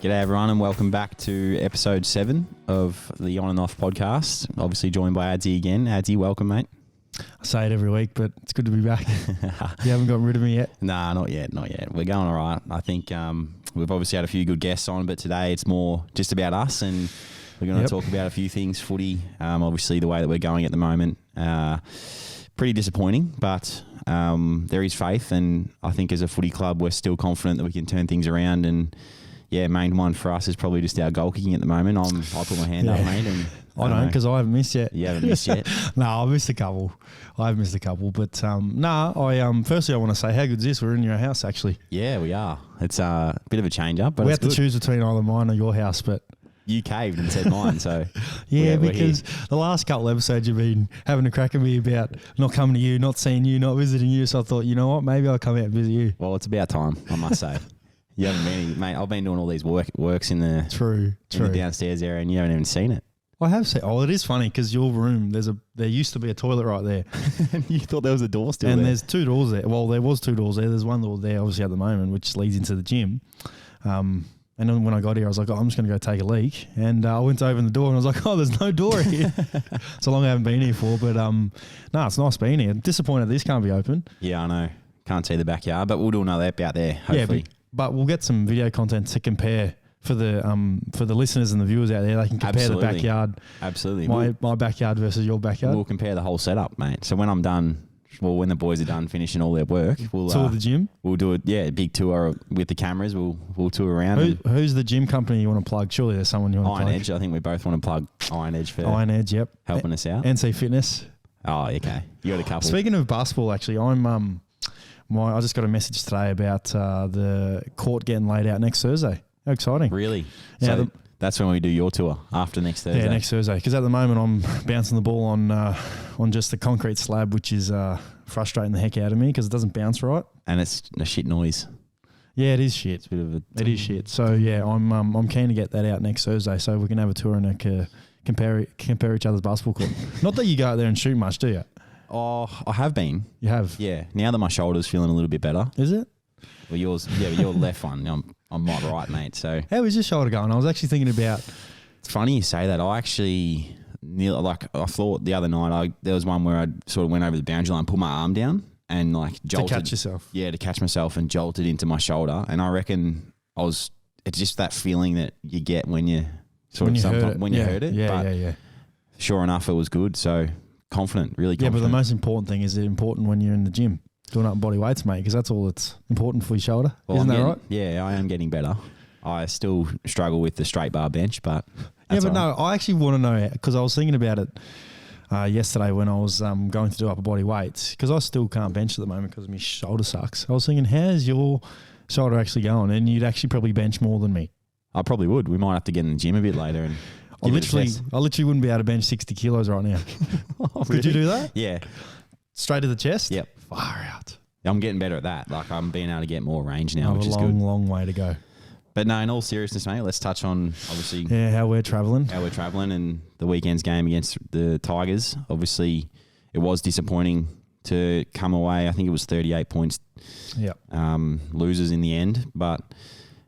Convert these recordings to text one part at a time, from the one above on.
G'day everyone and welcome back to episode 7 of the On and Off podcast. Obviously joined by Adsy again. Adsy, welcome mate. I say it every week, but it's good to be back. You haven't gotten rid of me yet? Nah, not yet. We're going all right. I think we've obviously had a few good guests on, but today it's more just about us and we're going to talk about a few things, footy. Obviously the way that we're going at the moment, pretty disappointing, but there is faith, and I think as a footy club we're still confident that we can turn things around. And yeah, main one for us is probably just our goal kicking at the moment. I put my hand up, mate. And I don't, because I haven't missed yet. You haven't missed yet? No, I've missed a couple. But firstly I want to say, how good is this? We're in your house, actually. Yeah, we are. It's a bit of a change up, but we it's have to choose between either mine or your house, but you caved and said mine, so yeah, because the last couple of episodes you've been having a crack at me about not coming to you, not seeing you, not visiting you. So I thought, you know what, maybe I'll come out and visit you. Well, it's about time, I must say. You haven't been, mate. I've been doing all these works in the true the downstairs area, and you haven't even seen it. I have seen. Oh, it is funny because your room, there used to be a toilet right there. You thought there was a door still and there. There's 2 doors there. Well, there was 2 doors there. There's one door there, obviously at the moment, which leads into the gym. And then when I got here, I was like, I'm just going to go take a leak. And I went to open the door and I was like, oh, there's no door here. So long I haven't been here for. But it's nice being here. Disappointed this can't be open. Yeah, I know. Can't see the backyard, but we'll do another ep out there, hopefully. Yeah, but we'll get some video content to compare for the listeners and the viewers out there. They can compare the backyard. Absolutely. My backyard versus your backyard. We'll compare the whole setup, mate. So when I'm done, when the boys are done finishing all their work, we'll tour the gym. We'll do a big tour with the cameras. We'll tour around. Who's the gym company you want to plug? Surely there's someone you want to plug. Iron Edge. I think we both want to plug Iron Edge for Iron Edge. Yep, helping us out. NC Fitness. Oh, okay. You got a couple. Speaking of basketball, actually, I just got a message today about the court getting laid out next Thursday. How exciting! Really? Yeah. So that's when we do your tour after next Thursday. Yeah, next Thursday. Because at the moment I'm bouncing the ball on just the concrete slab, which is frustrating the heck out of me because it doesn't bounce right. And it's a shit noise. Yeah, it is shit. It's a bit of a. It is shit. So yeah, I'm keen to get that out next Thursday, so we can have a tour and compare each other's basketball court. Not that you go out there and shoot much, do you? Oh, I have been. You have? Yeah. Now that my shoulder's feeling a little bit better. Is it? Well, yours, yeah, but your left one, I'm not right, mate. So how is your shoulder going? I was actually thinking about. It's funny you say that. I thought the other night there was one where I sort of went over the boundary line, put my arm down, and jolted to catch yourself. Yeah, to catch myself, and jolted into my shoulder. And I reckon it's just that feeling that you get when you heard it. Yeah. Sure enough, it was good. So confident, really confident. Yeah, but the most important thing is important when you're in the gym doing up body weights, mate, because that's all that's important for your shoulder. Isn't that right? Yeah, I am getting better. I still struggle with the straight bar bench, but no, I actually want to know, because I was thinking about it yesterday when I was going to do upper body weights, because I still can't bench at the moment because my shoulder sucks. I was thinking, how's your shoulder actually going? And you'd actually probably bench more than me. I probably would. We might have to get in the gym a bit later and. I literally wouldn't be able to bench 60 kilos right now. Oh, Could you do that? Yeah. Straight to the chest? Yep. Far out. I'm getting better at that. I'm being able to get more range now, which is good. Long way to go. But no, in all seriousness, mate, let's touch on obviously how we're travelling and the weekend's game against the Tigers. Obviously, it was disappointing to come away. I think it was 38 points. Yeah. Losers in the end, but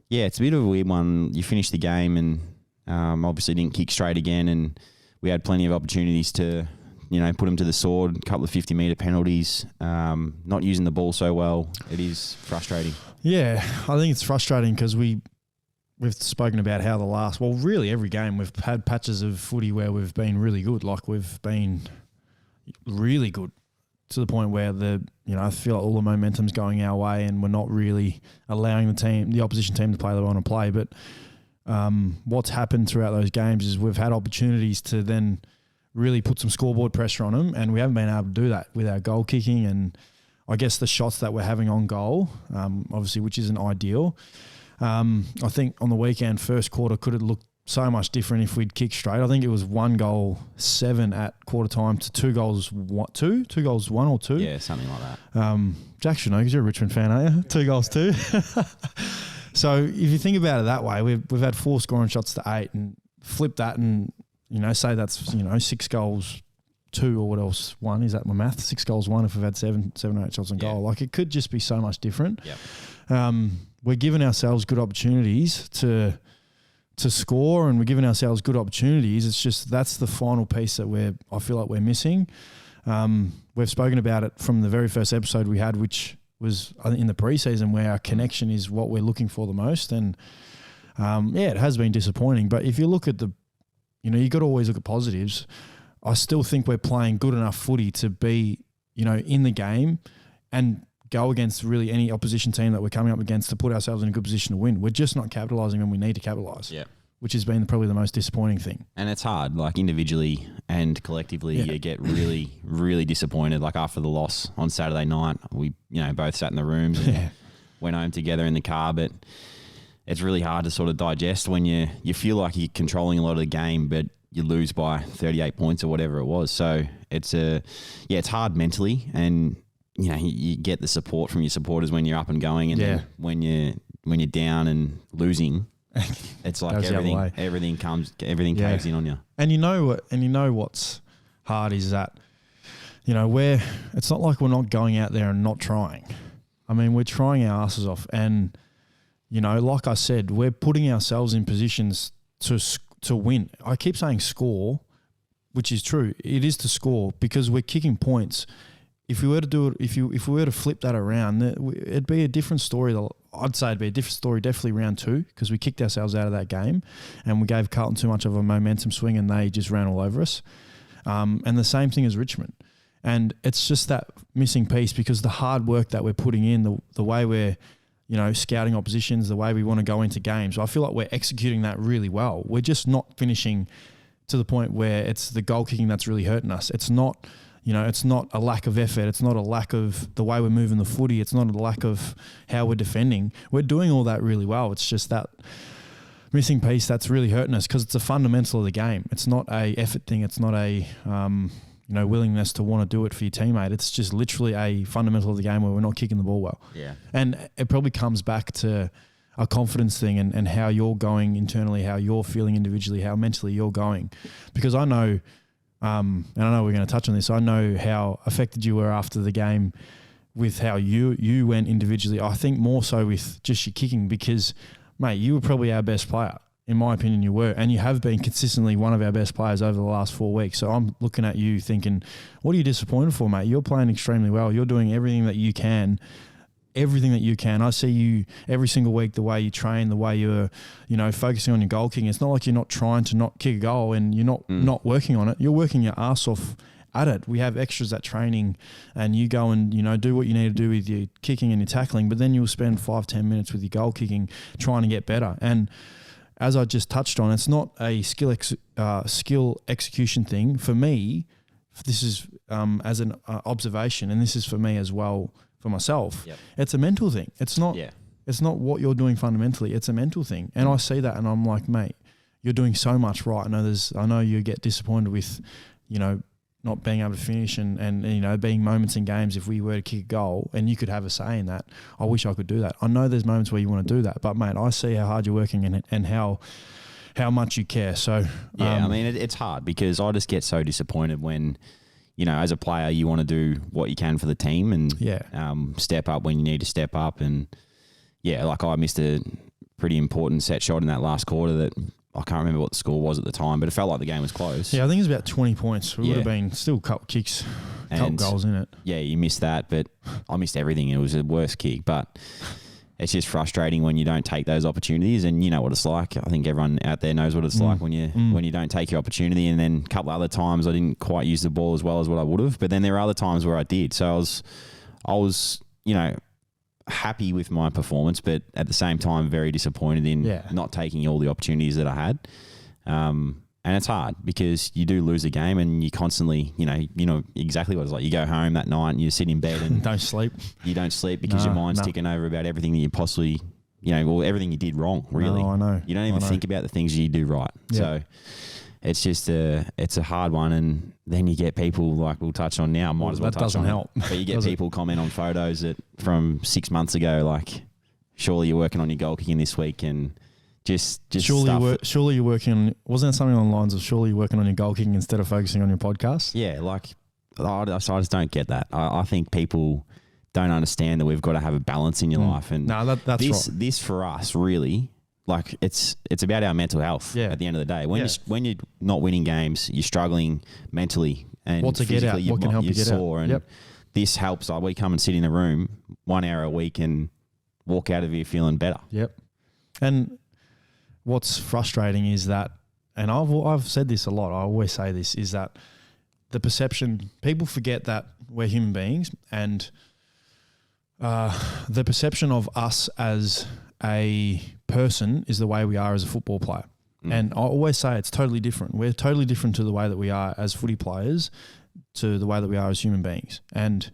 yeah, it's a bit of a weird one. You finish the game and obviously didn't kick straight again, and we had plenty of opportunities to, put them to the sword. A couple of 50-metre penalties. Not using the ball so well. It is frustrating. Yeah, I think it's frustrating because we've spoken about how really every game we've had patches of footy where we've been really good. Like we've been really good to the point where I feel like all the momentum's going our way and we're not really allowing the opposition team to play the way they want to play. But what's happened throughout those games is we've had opportunities to then really put some scoreboard pressure on them, and we haven't been able to do that with our goal kicking and I guess the shots that we're having on goal, obviously, which isn't ideal. I think on the weekend, first quarter could have looked so much different if we'd kicked straight. I think it was 1 goal 7 at quarter time to 2 goals 2 goals 1 or 2. Yeah, something like that. Jack should know because you're a Richmond fan, aren't you? 2 goals 2. So if you think about it that way, we've had 4 scoring shots to 8 and flip that and, say that's, 6 goals 2 or what else, 1, is that my math? 6 goals 1 if we've had 7 or 8 shots on goal. Like it could just be so much different. Yep. We're giving ourselves good opportunities to to score and we're giving ourselves good opportunities. It's just that's the final piece that I feel like we're missing. We've spoken about it from the very first episode we had, which was in the preseason, where our connection is what we're looking for the most. And it has been disappointing. But if you look at you got to always look at positives. I still think we're playing good enough footy to be, in the game and go against really any opposition team that we're coming up against to put ourselves in a good position to win. We're just not capitalising when we need to capitalise. Yeah. Which has been probably the most disappointing thing. And it's hard, like individually and collectively, you get really, really disappointed. Like after the loss on Saturday night, we, both sat in the rooms and went home together in the car, but it's really hard to sort of digest when you feel like you're controlling a lot of the game, but you lose by 38 points or whatever it was. So it's it's hard mentally, and you get the support from your supporters when you're up and going, and then when you're down and losing, it's like everything caves in on you. And what's hard is that it's not like we're not going out there and not trying. I mean, we're trying our asses off, and like I said, we're putting ourselves in positions to win. I keep saying score, which is true. It is to score because we're kicking points. If we were to do it, if we were to flip that around, it'd be a different story. I'd say it'd be a different story, definitely round 2, because we kicked ourselves out of that game and we gave Carlton too much of a momentum swing and they just ran all over us. And the same thing as Richmond. And it's just that missing piece, because the hard work that we're putting in, the way we're scouting oppositions, the way we want to go into games, I feel like we're executing that really well. We're just not finishing to the point where it's the goal kicking that's really hurting us. It's not, it's not a lack of effort. It's not a lack of the way we're moving the footy. It's not a lack of how we're defending. We're doing all that really well. It's just that missing piece that's really hurting us, because it's a fundamental of the game. It's not a effort thing. It's not a willingness to want to do it for your teammate. It's just literally a fundamental of the game where we're not kicking the ball well. Yeah. And it probably comes back to a confidence thing and how you're going internally, how you're feeling individually, how mentally you're going. Because I know, and I know we're going to touch on this, I know how affected you were after the game with how you went individually. I think more so with just your kicking, because, mate, you were probably our best player. In my opinion, you were, and you have been consistently one of our best players over the last 4 weeks. So I'm looking at you thinking, what are you disappointed for, mate? You're playing extremely well. You're doing everything that you can. I see you every single week, the way you train, the way you're, focusing on your goal kicking. It's not like you're not trying to not kick a goal and you're not working on it. You're working your ass off at it. We have extras at training, and you go and, do what you need to do with your kicking and your tackling, but then you'll spend 5-10 minutes with your goal kicking trying to get better. And as I just touched on, it's not a skill execution thing. For me, this is as an observation, and this is for me as well, for myself. Yep. It's a mental thing. It's not what you're doing fundamentally. It's a mental thing. And I see that and I'm like, mate, you're doing so much right. I know you get disappointed with, not being able to finish and being moments in games if we were to kick a goal, and you could have a say in that. I wish I could do that. I know there's moments where you want to do that, but mate, I see how hard you're working and how much you care. So it's hard, because I just get so disappointed when, as a player, you want to do what you can for the team and step up when you need to step up. And like I missed a pretty important set shot in that last quarter that I can't remember what the score was at the time, but it felt like the game was close. Yeah, I think it was about 20 points. It would have been still a couple kicks, a couple goals in it. Yeah, you missed that, but I missed everything. It was a worse kick, but it's just frustrating when you don't take those opportunities, and you know what it's like. I think everyone out there knows what it's like when you don't take your opportunity. And then a couple other times I didn't quite use the ball as well as what I would have, but then there were other times where I did. So I was happy with my performance, but at the same time very disappointed in not taking all the opportunities that I had. And it's hard because you do lose a game, and you constantly, you know exactly what it's like. You go home that night and you sit in bed and don't sleep. You don't sleep because your mind's ticking over about everything that you possibly, everything you did wrong. Really, no, I know. You don't even think about the things you do right. Yeah. So it's just it's a hard one. And then you get people like we'll touch on now. Might as well touch on. That doesn't help. But you get people comment on photos from 6 months ago, like, surely you're working on your goal kicking this week, and just surely you're working on. Wasn't there something along the lines of surely you're working on your goal kicking instead of focusing on your podcast? Yeah, like I just don't get that. I think people don't understand that we've got to have a balance in your life. And that's right. This for us really, like it's about our mental health. Yeah. At the end of the day, when Yeah. when you're not winning games, you're struggling mentally and What to get out? physically. What can help you get out? Sore, and Yep. this helps. Like we come and sit in a room 1 hour a week and walk out of here feeling better. Yep. And what's frustrating is that, and I've said this a lot, I always say this, is that the perception, people forget that we're human beings, and the perception of us as a person is the way we are as a football player. And I always say it's totally different. We're totally different to the way that we are as footy players to the way that we are as human beings. And,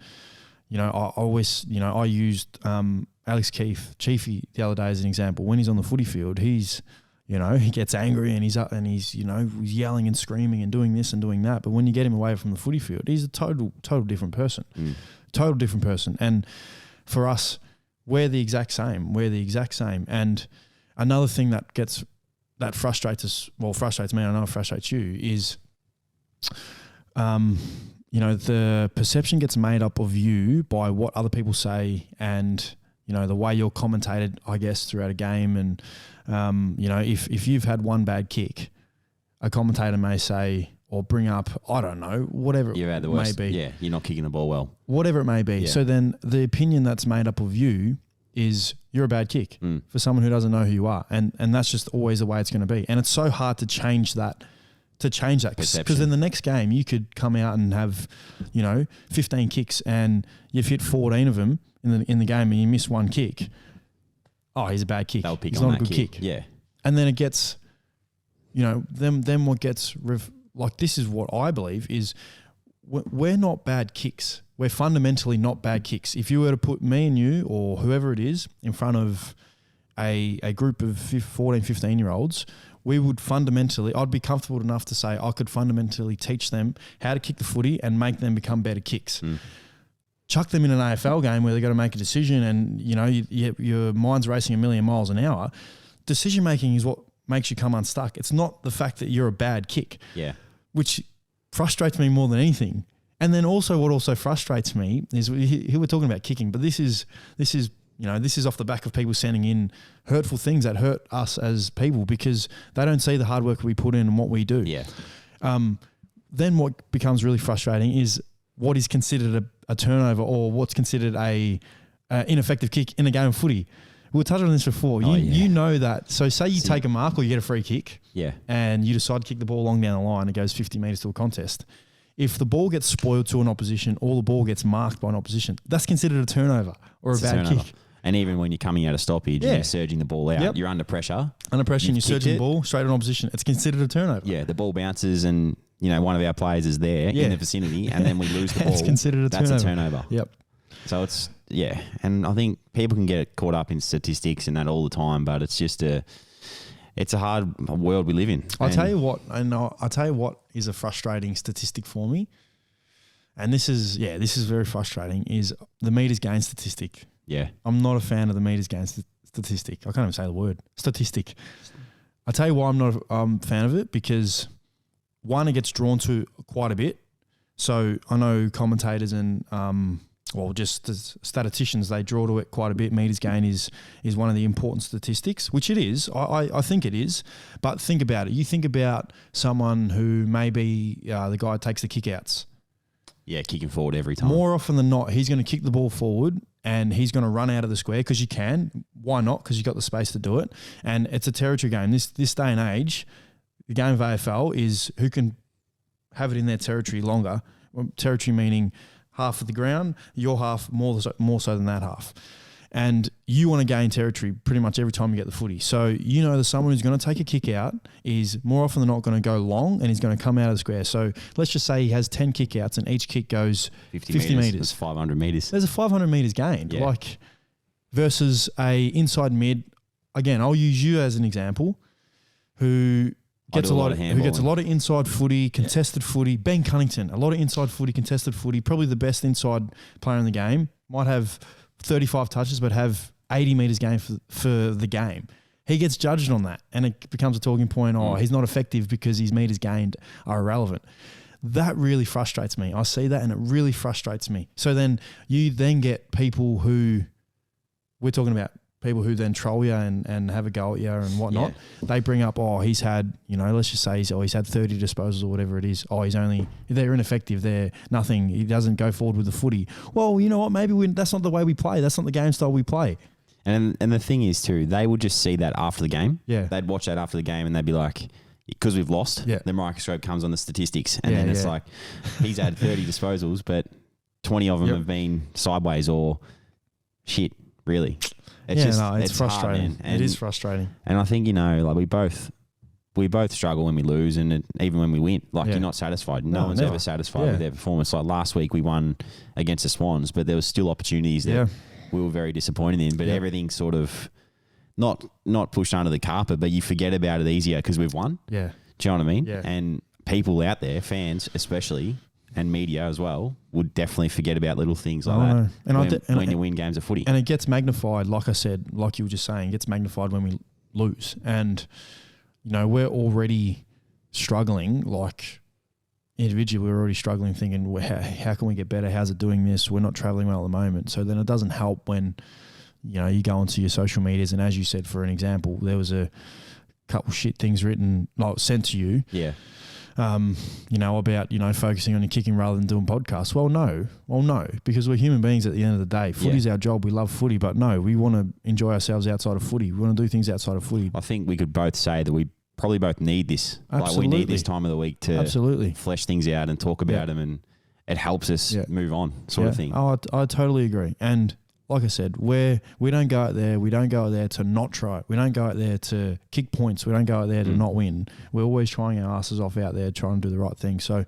you know, I always, you know, I used Alex Keith, Chiefy, the other day as an example. When he's on the footy field, he's, you know, he gets angry and he's up and he's, you know, yelling and screaming and doing this and doing that. But when you get him away from the footy field, he's a total different person. Total different person. And for us, we're the exact same. We're the exact same. And another thing that frustrates us, well, frustrates me, I know it frustrates you, is, you know, the perception gets made up of you by what other people say and, you know, the way you're commentated, I guess, throughout a game. And, you know, if you've had one bad kick, a commentator may say or bring up, I don't know, whatever You've had the it worst. may be. Yeah, you're not kicking the ball well. Whatever it may be. Yeah. So then the opinion that's made up of you is you're a bad kick for someone who doesn't know who you are. And that's just always the way it's going to be. And it's so hard to change that. Because in the next game you could come out and have, you know, 15 kicks and you've hit 14 of them in the game and you miss one kick. Oh, he's a bad kick. They'll pick He's on not a that good kick. Yeah. And then it gets, you know, then what gets like this is what I believe is we're not bad kicks. We're fundamentally not bad kicks. If you were to put me and you or whoever it is in front of a group of 14, 15-year-olds, we would fundamentally, I'd be comfortable enough to say I could fundamentally teach them how to kick the footy and make them become better kicks. Chuck them in an AFL game where they've got to make a decision and, you know, your mind's racing a million miles an hour. Decision-making is what makes you come unstuck. It's not the fact that you're a bad kick. Yeah. Which frustrates me more than anything. And then also what also frustrates me is here we're talking about kicking, but this is you know, this is off the back of people sending in hurtful things that hurt us as people because they don't see the hard work we put in and what we do. Yeah. Then what becomes really frustrating is what is considered a turnover or what's considered a ineffective kick in a game of footy. We touched on this before. You know that. So say you take a mark or you get a free kick. Yeah. And you decide to kick the ball long down the line. It goes 50 metres to a contest. If the ball gets spoiled to an opposition or the ball gets marked by an opposition, that's considered a turnover or a bad kick. And even when you're coming out of stoppage and you're surging the ball out, you're under pressure. Under pressure and you're surging the ball straight on opposition. It's considered a turnover. Yeah, the ball bounces and, you know, one of our players is there in the vicinity and then we lose the ball. It's considered a turnover. That's a turnover. Yep. So it's, and I think people can get caught up in statistics and that all the time, but it's just it's a hard world we live in. I'll tell you what is a frustrating statistic for me. And this is very frustrating, is the meters gain statistic. Yeah. I'm not a fan of the meters gain statistic. I can't even say the word. Statistic. I'll tell you why I'm not a fan of it, because one, it gets drawn to quite a bit. So I know commentators and just the statisticians, they draw to it quite a bit. Meters gain is one of the important statistics, which it is. I think it is. But think about it. You think about someone who maybe the guy who takes the kickouts. Yeah, kicking forward every time. More often than not, he's going to kick the ball forward and he's going to run out of the square because you can. Why not? Because you've got the space to do it. And it's a territory game. This day and age, the game of AFL is who can have it in their territory longer. Territory meaning half of the ground, your half more so than that half. And you want to gain territory pretty much every time you get the footy. So you know that someone who's going to take a kick out is more often than not going to go long and he's going to come out of the square. So let's just say he has 10 kick outs and each kick goes 50 metres. That's 500 metres. There's a 500 metres gained. Yeah. Like versus a inside mid. Again, I'll use you as an example who gets a lot of inside footy, contested footy. Ben Cunnington, a lot of inside footy, contested footy, probably the best inside player in the game. Might have 35 touches but have 80 metres gained for the game. He gets judged on that and it becomes a talking point, he's not effective because his metres gained are irrelevant. That really frustrates me. I see that and it really frustrates me. So then you get people who, we're talking about people who then troll you and have a go at you and whatnot, they bring up, he's had, let's just say he's had 30 disposals or whatever it is. They're ineffective. They're nothing. He doesn't go forward with the footy. Well, you know what? Maybe that's not the way we play. That's not the game style we play. And the thing is too, they would just see that after the game. Yeah. They'd watch that after the game and they'd be like, because we've lost, the microscope comes on the statistics and then it's like, he's had 30 disposals, but 20 of them have been sideways or shit, really. It's frustrating. It is frustrating. And I think, like we both struggle when we lose and even when we win. Like you're not satisfied. No one's ever satisfied with their performance. Like last week we won against the Swans, but there was still opportunities that we were very disappointed in. But everything's sort of not pushed under the carpet, but you forget about it easier because we've won. Yeah. Do you know what I mean? Yeah. And people out there, fans especially, and media as well, would definitely forget about little things like that and when you win games of footy. And it gets magnified, like I said, like you were just saying, it gets magnified when we lose. And, we're already struggling, like individually we're already struggling thinking, how can we get better? How's it doing this? We're not travelling well at the moment. So then it doesn't help when, you go onto your social medias and as you said, for an example, there was a couple shit things written, sent to you. Yeah. About, focusing on your kicking rather than doing podcasts. Well, no, because we're human beings at the end of the day. Footy's our job. We love footy, but no, we want to enjoy ourselves outside of footy. We want to do things outside of footy. I think we could both say that we probably both need this. Absolutely. Like we need this time of the week to flesh things out and talk about them, and it helps us move on, sort of thing. Oh, I totally agree. And like I said, we don't go out there. We don't go out there to not try. We don't go out there to kick points. We don't go out there to not win. We're always trying our asses off out there, trying to do the right thing. So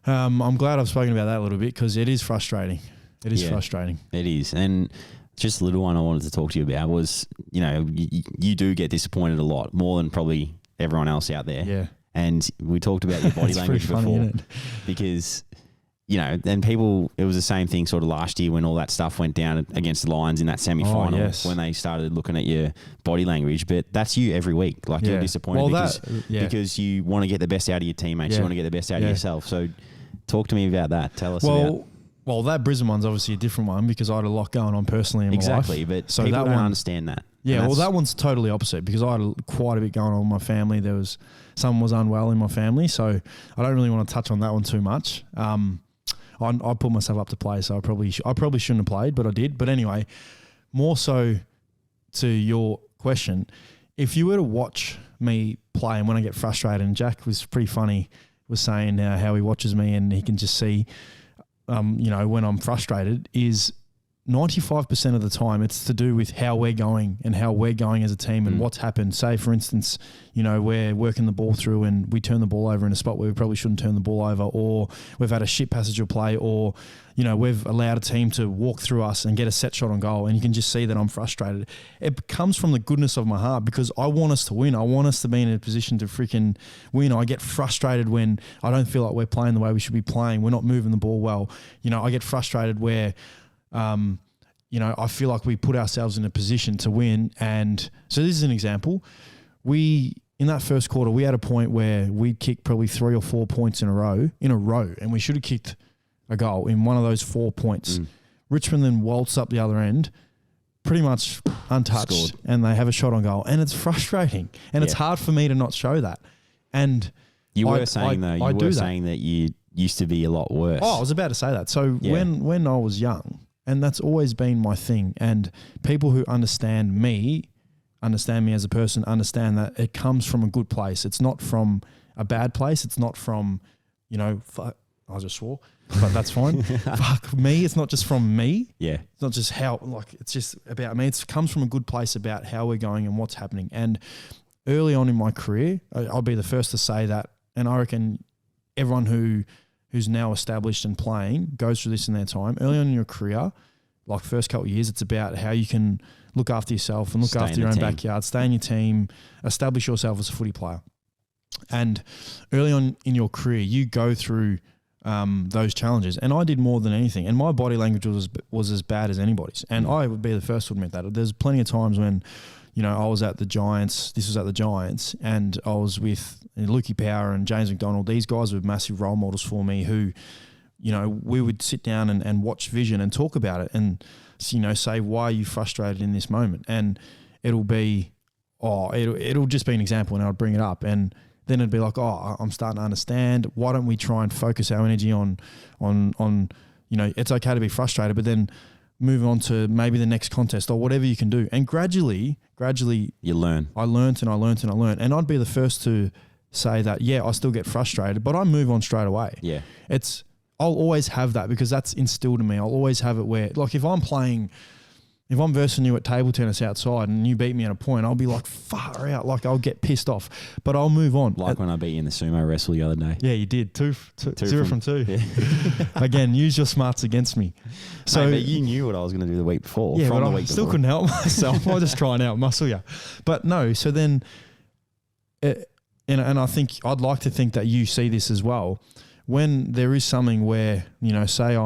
I'm glad I've spoken about that a little bit because it is frustrating. It is frustrating. It is. And just a little one I wanted to talk to you about was, you do get disappointed a lot, more than probably everyone else out there. Yeah. And we talked about your body language before, funny, because and people, it was the same thing sort of last year when all that stuff went down against the Lions in that semi-final when they started looking at your body language. But that's you every week. Like you're disappointed because you want to get the best out of your teammates. You want to get the best out of yourself. So talk to me about that. Tell us about. Well, that Brisbane one's obviously a different one because I had a lot going on personally in my life. Exactly, but so people don't understand that. Yeah, well, that one's totally opposite because I had quite a bit going on in my family. Someone was unwell in my family, so I don't really want to touch on that one too much. I put myself up to play, so I probably shouldn't have played, but I did. But anyway, more so to your question, if you were to watch me play and when I get frustrated, and Jack was pretty funny, was saying how he watches me and he can just see, when I'm frustrated, is 95% of the time it's to do with how we're going and how we're going as a team and what's happened. Say, for instance, we're working the ball through and we turn the ball over in a spot where we probably shouldn't turn the ball over, or we've had a shit passage of play, or, we've allowed a team to walk through us and get a set shot on goal, and you can just see that I'm frustrated. It comes from the goodness of my heart because I want us to win. I want us to be in a position to freaking win. I get frustrated when I don't feel like we're playing the way we should be playing. We're not moving the ball well. I get frustrated where I feel like we put ourselves in a position to win. And so this is an example. In that first quarter, we had a point where we kicked probably 3 or 4 points in a row, and we should have kicked a goal in one of those 4 points. Richmond then waltzed up the other end, pretty much untouched, and they have a shot on goal. And it's frustrating. And it's hard for me to not show that. And you were saying that you used to be a lot worse. Oh, I was about to say that. So when I was young, and that's always been my thing. And people who understand me as a person, understand that it comes from a good place. It's not from a bad place. It's not from, fuck, I just swore, but that's fine. Fuck me. It's not just from me. Yeah. It's not just it's just about me. It comes from a good place about how we're going and what's happening. And early on in my career, I'll be the first to say that. And I reckon everyone who's now established and playing goes through this in their time. Early on in your career, like first couple of years, it's about how you can look after yourself and look after your own backyard, stay in your team, establish yourself as a footy player. And early on in your career, you go through those challenges. And I did more than anything. And my body language was as bad as anybody's. And I would be the first to admit that. There's plenty of times when, I was at the Giants, and I was with Lukey Power and James McDonald. These guys were massive role models for me who, we would sit down and watch vision and talk about it. And say, why are you frustrated in this moment? And it'll be, it'll just be an example, and I'll bring it up, and then it'd be like, I'm starting to understand. Why don't we try and focus our energy on it's okay to be frustrated, but then move on to maybe the next contest or whatever you can do. And gradually you learn. I learnt. And I'd be the first to say that, I still get frustrated, but I move on straight away. Yeah. I'll always have that because that's instilled in me. I'll always have it where, like, if I'm versing you at table tennis outside and you beat me at a point, I'll be like, far out. Like, I'll get pissed off, but I'll move on. Like when I beat you in the sumo wrestle the other day. Yeah, you did. 0 from 2. Yeah. Again, use your smarts against me. So but you knew what I was going to do the week before. Yeah, from but the I week still before. couldn't help myself. I'll just try and out-muscle you. But no, so then, and I think I'd like to think that you see this as well. When there is something where, say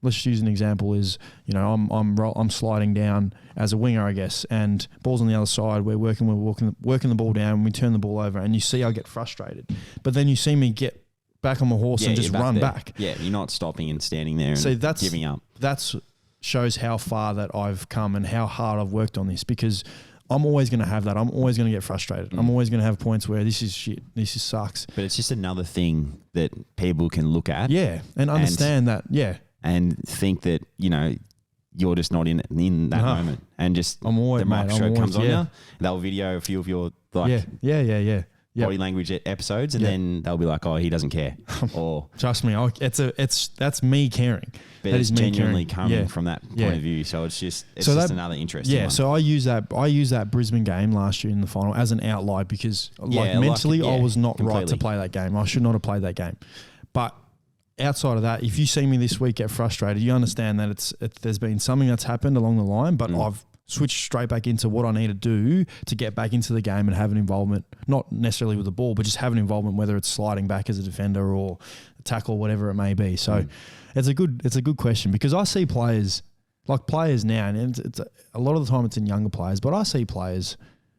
let's use an example is, I'm sliding down as a winger, I guess, and ball's on the other side. We're working the ball down, and we turn the ball over, and you see I get frustrated. But then you see me get back on my horse and just run back. Yeah, you're not stopping and standing there and so that's giving up. That shows how far that I've come and how hard I've worked on this, because I'm always going to have that. I'm always going to get frustrated. I'm always going to have points where this is shit. This is sucks. But it's just another thing that people can look at. Yeah, and understand that. Yeah. And think that, you're just not in that moment. And just I'm always, the microscope comes on yeah. you. They'll video a few of your Yeah. body language episodes, and then they'll be like, "Oh, he doesn't care." Or trust me, that's me caring. But that it's is genuinely caring. coming from that point of view. So it's just another interesting one. So I use that Brisbane game last year in the final as an outlier because mentally I was not right to play that game. I should not have played that game. But outside of that, if you see me this week get frustrated, you understand that there's been something that's happened along the line, but I've switch straight back into what I need to do to get back into the game and have an involvement, not necessarily with the ball, but just have an involvement, whether it's sliding back as a defender or a tackle, whatever it may be. So it's a good question, because I see players now, and it's a lot of the time it's in younger players, but I see players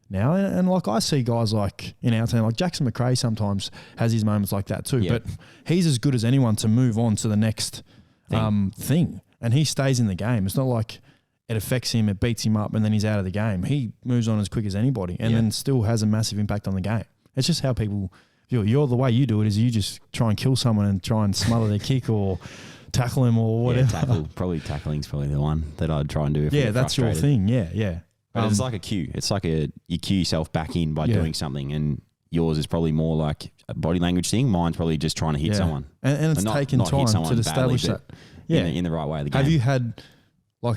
now, and like I see guys like in our team, like Jackson McRae sometimes has his moments like that too, but he's as good as anyone to move on to the next thing, and he stays in the game. It's not like it affects him, it beats him up, and then he's out of the game. He moves on as quick as anybody, and then still has a massive impact on the game. It's just how people view it. The way you do it is you just try and kill someone and try and smother their kick or tackle him or whatever. Tackling's probably the one that I'd try and do if that's your thing. Yeah. But it's like a cue. It's like you cue yourself back in by doing something, and yours is probably more like a body language thing. Mine's probably just trying to hit someone. And it's taken time to establish that. Yeah. In the right way of the game. Have you had...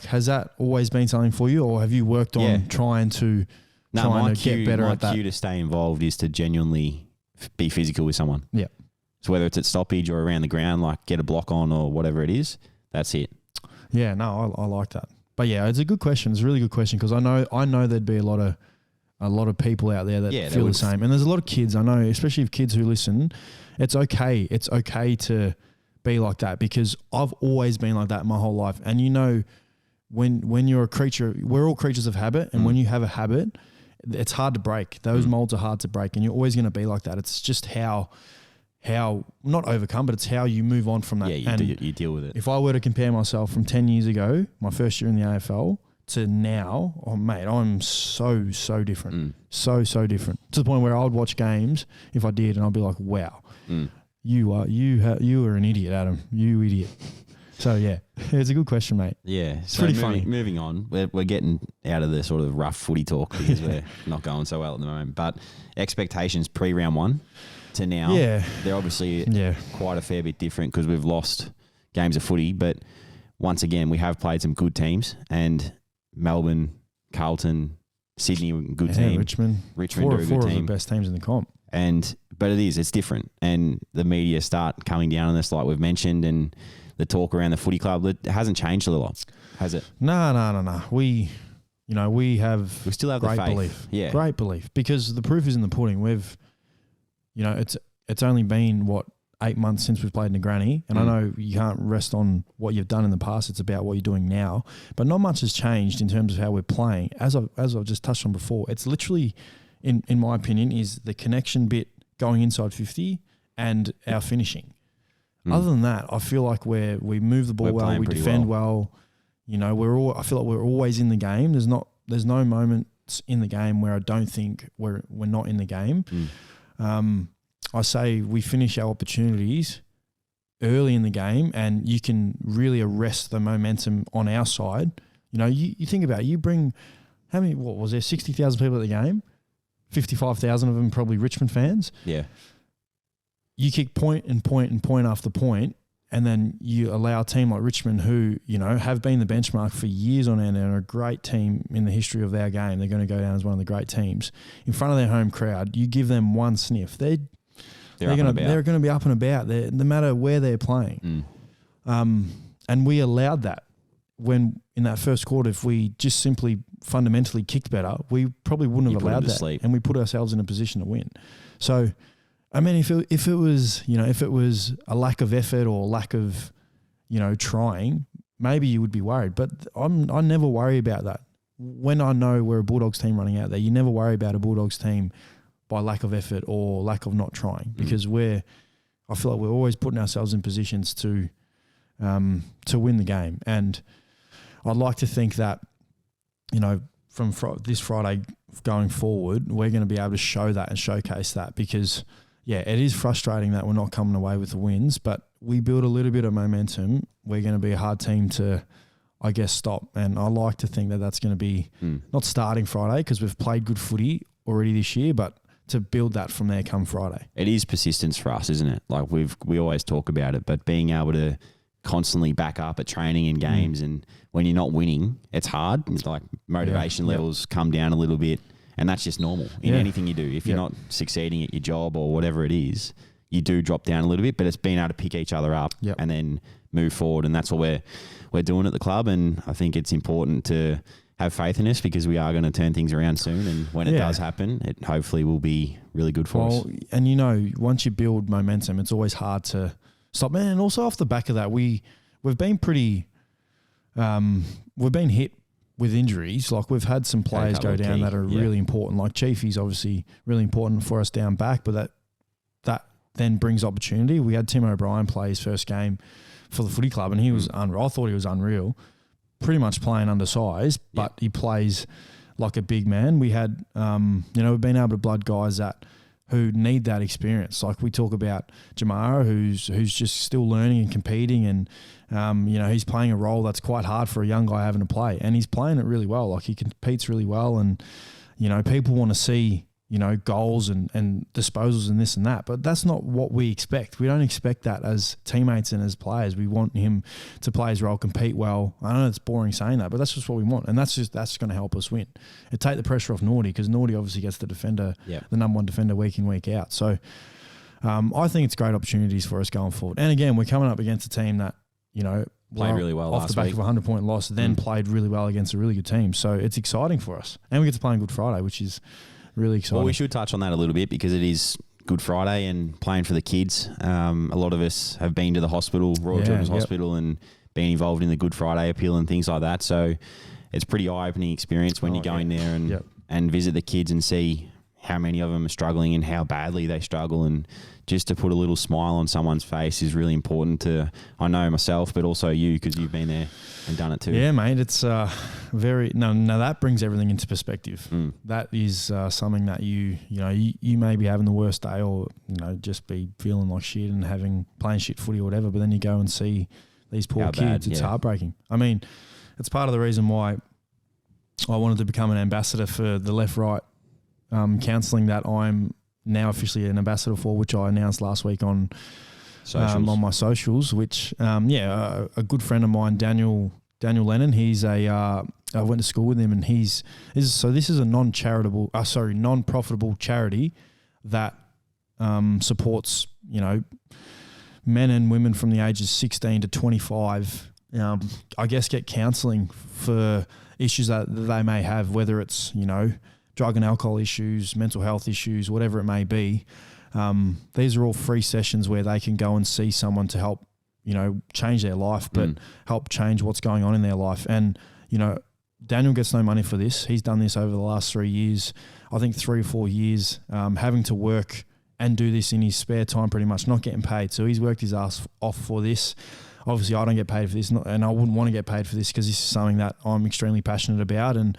has that always been something for you, or have you worked on trying to get better at that? My cue to stay involved is to genuinely be physical with someone. Yeah. So whether it's at stoppage or around the ground, like get a block on or whatever it is, that's it. Yeah, no, I like that. But yeah, it's a good question. It's a really good question, because I know there'd be a lot of people out there that feel the same, and there's a lot of kids I know, especially if kids who listen. It's okay. It's okay to be like that, because I've always been like that my whole life, and when you're a creature, we're all creatures of habit, and when you have a habit, it's hard to break. Those molds are hard to break, and you're always going to be like that. It's just how not overcome, but it's how you move on from that. Yeah, you deal with it. If I were to compare myself from 10 years ago, my first year in the AFL, to now, oh mate, I'm so different. So different. To the point where I would watch games if I did, and I'd be like, wow, you are an idiot, Adam. You idiot. So yeah, it's a good question, mate. Yeah, it's pretty funny. Moving on, we're getting out of the sort of rough footy talk because we're not going so well at the moment. But expectations pre-round one to now, they're obviously quite a fair bit different, because we've lost games of footy. But once again, we have played some good teams, and Melbourne, Carlton, Sydney, good team. Richmond are a good team. Four of the best teams in the comp. But it's different, and the media start coming down on us, like we've mentioned, and the talk around the footy club, it hasn't changed a lot, has it? No. We still have great the faith. Belief. Yeah. Great belief, because the proof is in the pudding. We've, it's only been 8 months since we've played in a granny, and I know you can't rest on what you've done in the past. It's about what you're doing now, but not much has changed in terms of how we're playing. As I've just touched on before, it's literally, in my opinion, is the connection bit going inside 50 and our finishing. Other than that, I feel like we move the ball well, we defend well. You know, I feel like we're always in the game. There's no moments in the game where I don't think we're not in the game. I say we finish our opportunities early in the game, and you can really arrest the momentum on our side. You know, you think about it, you bring how many? What was there? 60,000 people at the game. 55,000 of them probably Richmond fans. Yeah. You kick point and point and point after point, and then you allow a team like Richmond, who, you know, have been the benchmark for years on end and are a great team in the history of our game. They're going to go down as one of the great teams. In front of their home crowd, you give them one sniff. They're going to be up and about. No matter where they're playing. And we allowed that. When in that first quarter, if we just simply fundamentally kicked better, we probably wouldn't have allowed that, and we put ourselves in a position to win. So, I mean, if it was a lack of effort or lack of, you know, trying, maybe you would be worried. But I never worry about that. When I know we're a Bulldogs team running out there, you never worry about a Bulldogs team by lack of effort or lack of not trying, because I feel like we're always putting ourselves in positions to win the game. And I'd like to think that, you know, from this Friday going forward, we're going to be able to show that and showcase that, because, yeah, it is frustrating that we're not coming away with the wins, but we build a little bit of momentum. We're going to be a hard team to, I guess, stop. And I like to think that that's going to be not starting Friday, because we've played good footy already this year, but to build that from there come Friday. It is persistence for us, isn't it? Like we always talk about it, but being able to constantly back up at training and games, and when you're not winning, it's hard. It's like motivation levels come down a little bit, and that's just normal in anything you do. If you're not succeeding at your job or whatever it is, you do drop down a little bit, but it's being able to pick each other up and then move forward, and that's what we're doing at the club. And I think it's important to have faith in us, because we are going to turn things around soon, and when it does happen, it hopefully will be really good for us. And, you know, once you build momentum, it's always hard to stop. And also off the back of that, we've been pretty we've been hit with injuries. Like, we've had some players go down that are really important. Like Chiefy's obviously really important for us down back, but that then brings opportunity. We had Tim O'Brien play his first game for the footy club, and he was unreal. I thought he was unreal. Pretty much playing undersized, but he plays like a big man. We had, we've been able to blood guys who need that experience. Like, we talk about Jamara, who's just still learning and competing, and he's playing a role that's quite hard for a young guy having to play, and he's playing it really well. Like, he competes really well, and people want to see goals and disposals and this and that, but that's not what we expect. We don't expect that as teammates and as players. We want him to play his role, compete well. I know it's boring saying that, but that's just what we want, and that's going to help us win. It take the pressure off Nordy, because Nordy obviously gets the defender, the number one defender week in, week out. So I think it's great opportunities for us going forward. And again, we're coming up against a team that played really well off the back of a 100-point loss, then played really well against a really good team. So it's exciting for us, and we get to play on Good Friday, which is really exciting. Well, we should touch on that a little bit, because it is Good Friday and playing for the kids. A lot of us have been to the hospital, Royal Children's Hospital, and been involved in the Good Friday appeal and things like that. So it's a pretty eye-opening experience when you go in there and visit the kids and see how many of them are struggling and how badly they struggle. And just to put a little smile on someone's face is really important to, I know myself, but also you, because you've been there and done it too. Yeah, mate. It's that brings everything into perspective. That is something that you may be having the worst day, or just be feeling like shit and playing shit footy or whatever, but then you go and see these poor kids. It's heartbreaking. I mean, it's part of the reason why I wanted to become an ambassador for the left-right counselling that I'm now officially an ambassador for, which I announced last week on my socials, which a good friend of mine, Daniel Lennon, he's I went to school with him, and this is a non-profitable charity that supports men and women from the ages 16 to 25, I guess, get counselling for issues that they may have, whether it's drug and alcohol issues, mental health issues, whatever it may be. These are all free sessions where they can go and see someone to help, change their life, but help change what's going on in their life. And, Daniel gets no money for this. He's done this over the last 3 years, I think 3 or 4 years, having to work and do this in his spare time, pretty much not getting paid. So he's worked his ass off for this. obviously I don't get paid for this, and I wouldn't want to get paid for this because this is something that I'm extremely passionate about. And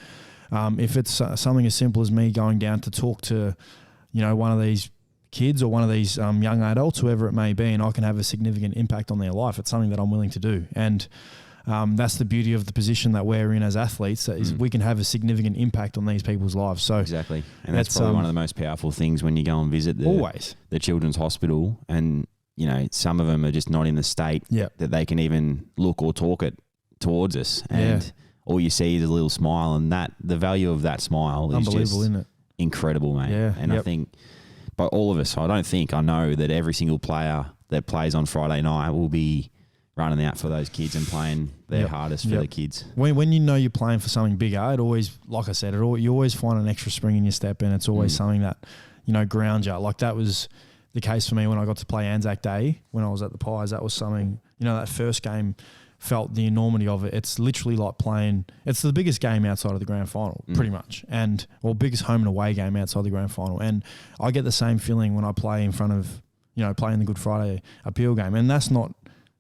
if it's something as simple as me going down to talk to, one of these kids or one of these young adults, whoever it may be, and I can have a significant impact on their life, it's something that I'm willing to do. And that's the beauty of the position that we're in as athletes, is we can have a significant impact on these people's lives. So exactly. And that's probably one of the most powerful things when you go and visit the Children's Hospital, and some of them are just not in the state that they can even look or talk it towards us, and all you see is a little smile, and that the value of that smile is unbelievable, isn't it? Incredible, mate. Yeah, and I think by all of us, I know that every single player that plays on Friday night will be running out for those kids and playing their hardest for the kids. When you're playing for something bigger, it always, like I said, you always find an extra spring in your step, and it's always something that, grounds you. Like that was the case for me when I got to play Anzac Day when I was at the Pies. That was something, that first game felt the enormity of it. It's literally like playing, it's the biggest game outside of the grand final, pretty much, biggest home and away game outside the grand final. And I get the same feeling when I play in front of, playing the Good Friday appeal game. And that's not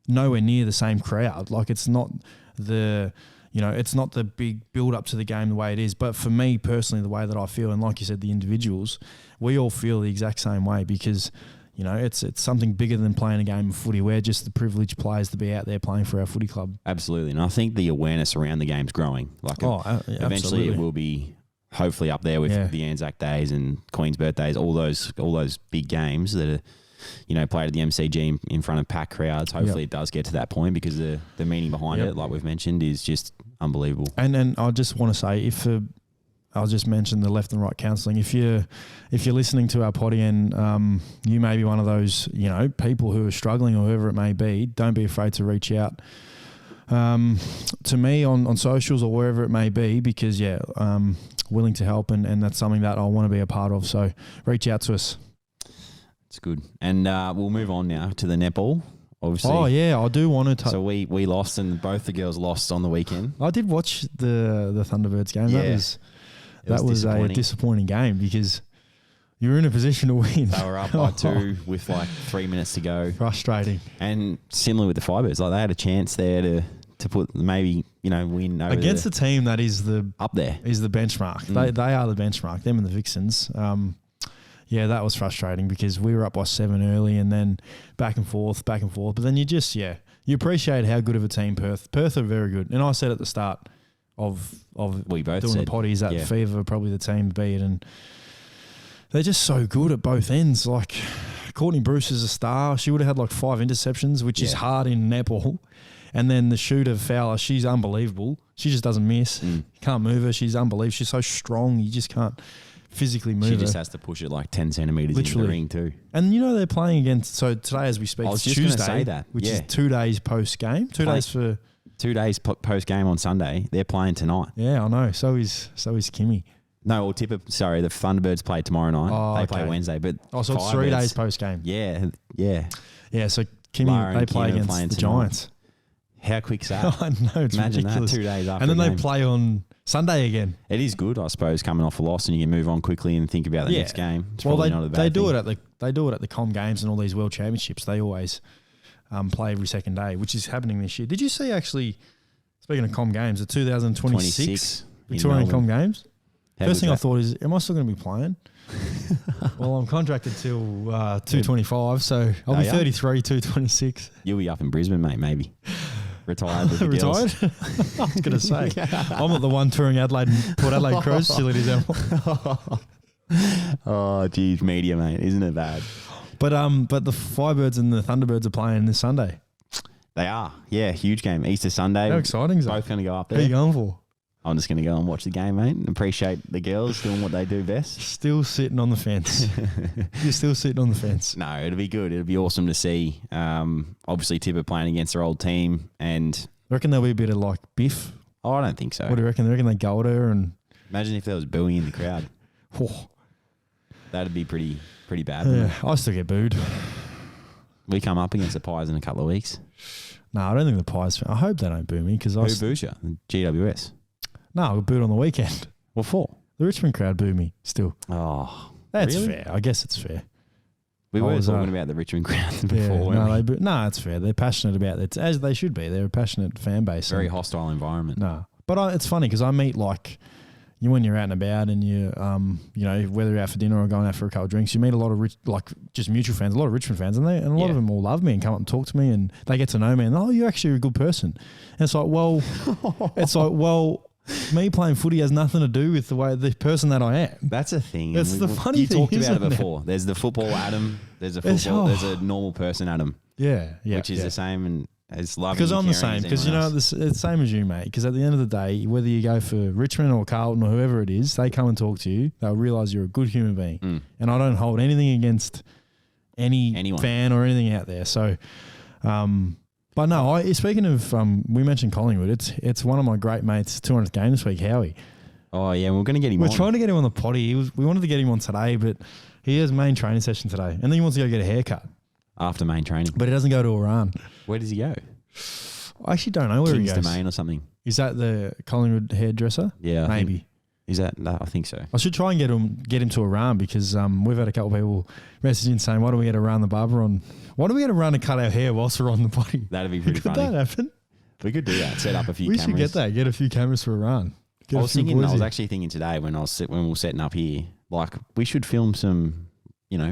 nowhere near the same crowd. Like it's not the, it's not the big build up to the game the way it is. But for me personally, the way that I feel, and like you said, the individuals, we all feel the exact same way because, it's something bigger than playing a game of footy. We're just the privileged players to be out there playing for our footy club. Absolutely. And I think the awareness around the game's growing. Like eventually it will be hopefully up there with the Anzac Days and Queen's Birthdays, all those big games that are, played at the MCG in front of packed crowds. Hopefully it does get to that point because the meaning behind it, like we've mentioned, is just unbelievable. And then I just want to say, I'll just mention the left and right counselling. If you're listening to our potty and you may be one of those people who are struggling or whoever it may be, don't be afraid to reach out to me on socials or wherever it may be, because willing to help, and that's something that I want to be a part of. So reach out to us. It's good, and we'll move on now to the netball. Obviously. Oh yeah, I do want to. So we lost, and both the girls lost on the weekend. I did watch the Thunderbirds game. Yeah. That was a disappointing game because you were in a position to win. They were up by 2 with like 3 minutes to go. Frustrating. And similar with the Firebirds, like they had a chance there to put maybe win over against the team that is up there is the benchmark. They are the benchmark. Them and the Vixens. That was frustrating because we were up by 7 early and then back and forth. But then you appreciate how good of a team Perth are very good. And I said at the start of we both doing said, the potties that Fever are probably the team to beat, and they're just so good at both ends. Like Courtney Bruce is a star. She would have had like 5 interceptions, which is hard in netball. And then the shooter Fowler, she's unbelievable. She just doesn't miss. Can't move her. She's unbelievable. She's so strong. You just can't physically move her. She just has to push it like 10 centimetres into the ring too. And they're playing against, so today as we speak, it's Tuesday, which is 2 days post-game. 2 days for... 2 days post-game on Sunday. They're playing tonight. Yeah, I know. So is Kimmy. No, well, the Thunderbirds play tomorrow night. They play Wednesday. But so it's 3 days post-game. Yeah. Yeah, so Kimmy, they play against the Giants. How quick's that? I know, it's Imagine ridiculous. That 2 days after. And then they play on Sunday again. It is good, I suppose, coming off a loss, and you can move on quickly and think about the next game. It's probably not a bad thing. They do it at the Com Games and all these World Championships. They always play every second day, which is happening this year. Did you see actually? Speaking of Com Games, the 2026 Victorian Com Games. First thing I thought is, am I still going to be playing? Well, I'm contracted till 225, so I'll be 33, 226. You'll be up in Brisbane, mate, maybe. Retired with the Retired? I was going to say. I'm not the one touring Adelaide and Port Adelaide Crows facilities. Oh, geez, media, mate. Isn't it bad? But the Firebirds and the Thunderbirds are playing this Sunday. They are. Yeah, huge game. Easter Sunday. How exciting is it? Both going to go up there. Who are you going for? I'm just going to go and watch the game, mate, and appreciate the girls doing what they do best. Still sitting on the fence. You're still sitting on the fence. No, it'll be good. It'll be awesome to see. Obviously, Tipper playing against their old team. And I reckon there'll be a bit of like biff. Oh, I don't think so. What do you reckon? They reckon they go at her and... Imagine if there was booing in the crowd. Oh. That'd be pretty bad. Yeah, I still get booed. We come up against the Pies in a couple of weeks. No, I don't think the Pies... I hope they don't boo me because Who boos you? GWS? No, I got booed on the weekend. What for? The Richmond crowd booed me still. Oh, that's really? fair. I guess it's fair. We were talking about the Richmond ground before. No, it's fair. They're passionate about it, as they should be. They're a passionate fan base. Very hostile environment. No, but it's funny because I meet when you're out and about and you whether you're out for dinner or going out for a couple of drinks, you meet a lot of just mutual fans, a lot of Richmond fans, and a lot of them all love me and come up and talk to me and they get to know me and you're actually a good person. And it's me playing footy has nothing to do with the person that I am. That's a thing. That's the funny thing. You talked about it before. There's the football Adam. There's a normal person Adam. Yeah. Which is the same and as loving. Because I'm the same. Because it's the same as you, mate. Because at the end of the day, whether you go for Richmond or Carlton or whoever it is, they come and talk to you. They'll realise you're a good human being. And I don't hold anything against anyone. Fan or anything out there. So, but no, speaking of, we mentioned Collingwood. It's one of my great mates' 200th game this week, Howie. Oh yeah, we're going to get him. We're trying to get him on the potty. We wanted to get him on today, but he has main training session today, and then he wants to go get a haircut after main training. But he doesn't go to Iran. Where does he go? I actually don't know where he goes. Domain or something. Is that the Collingwood hairdresser? Yeah, maybe. Is that? No, I think so. I should try and get him to Iran because we've had a couple of people messaging saying, "Why don't we get Iran the barber on? Why don't we get Iran to cut our hair whilst we're on the potty?" That'd be pretty funny. Could that happen? We could do that. Set up a few cameras. We should get that. Get a few cameras for Iran. I was actually thinking today when we were setting up here, we should film some,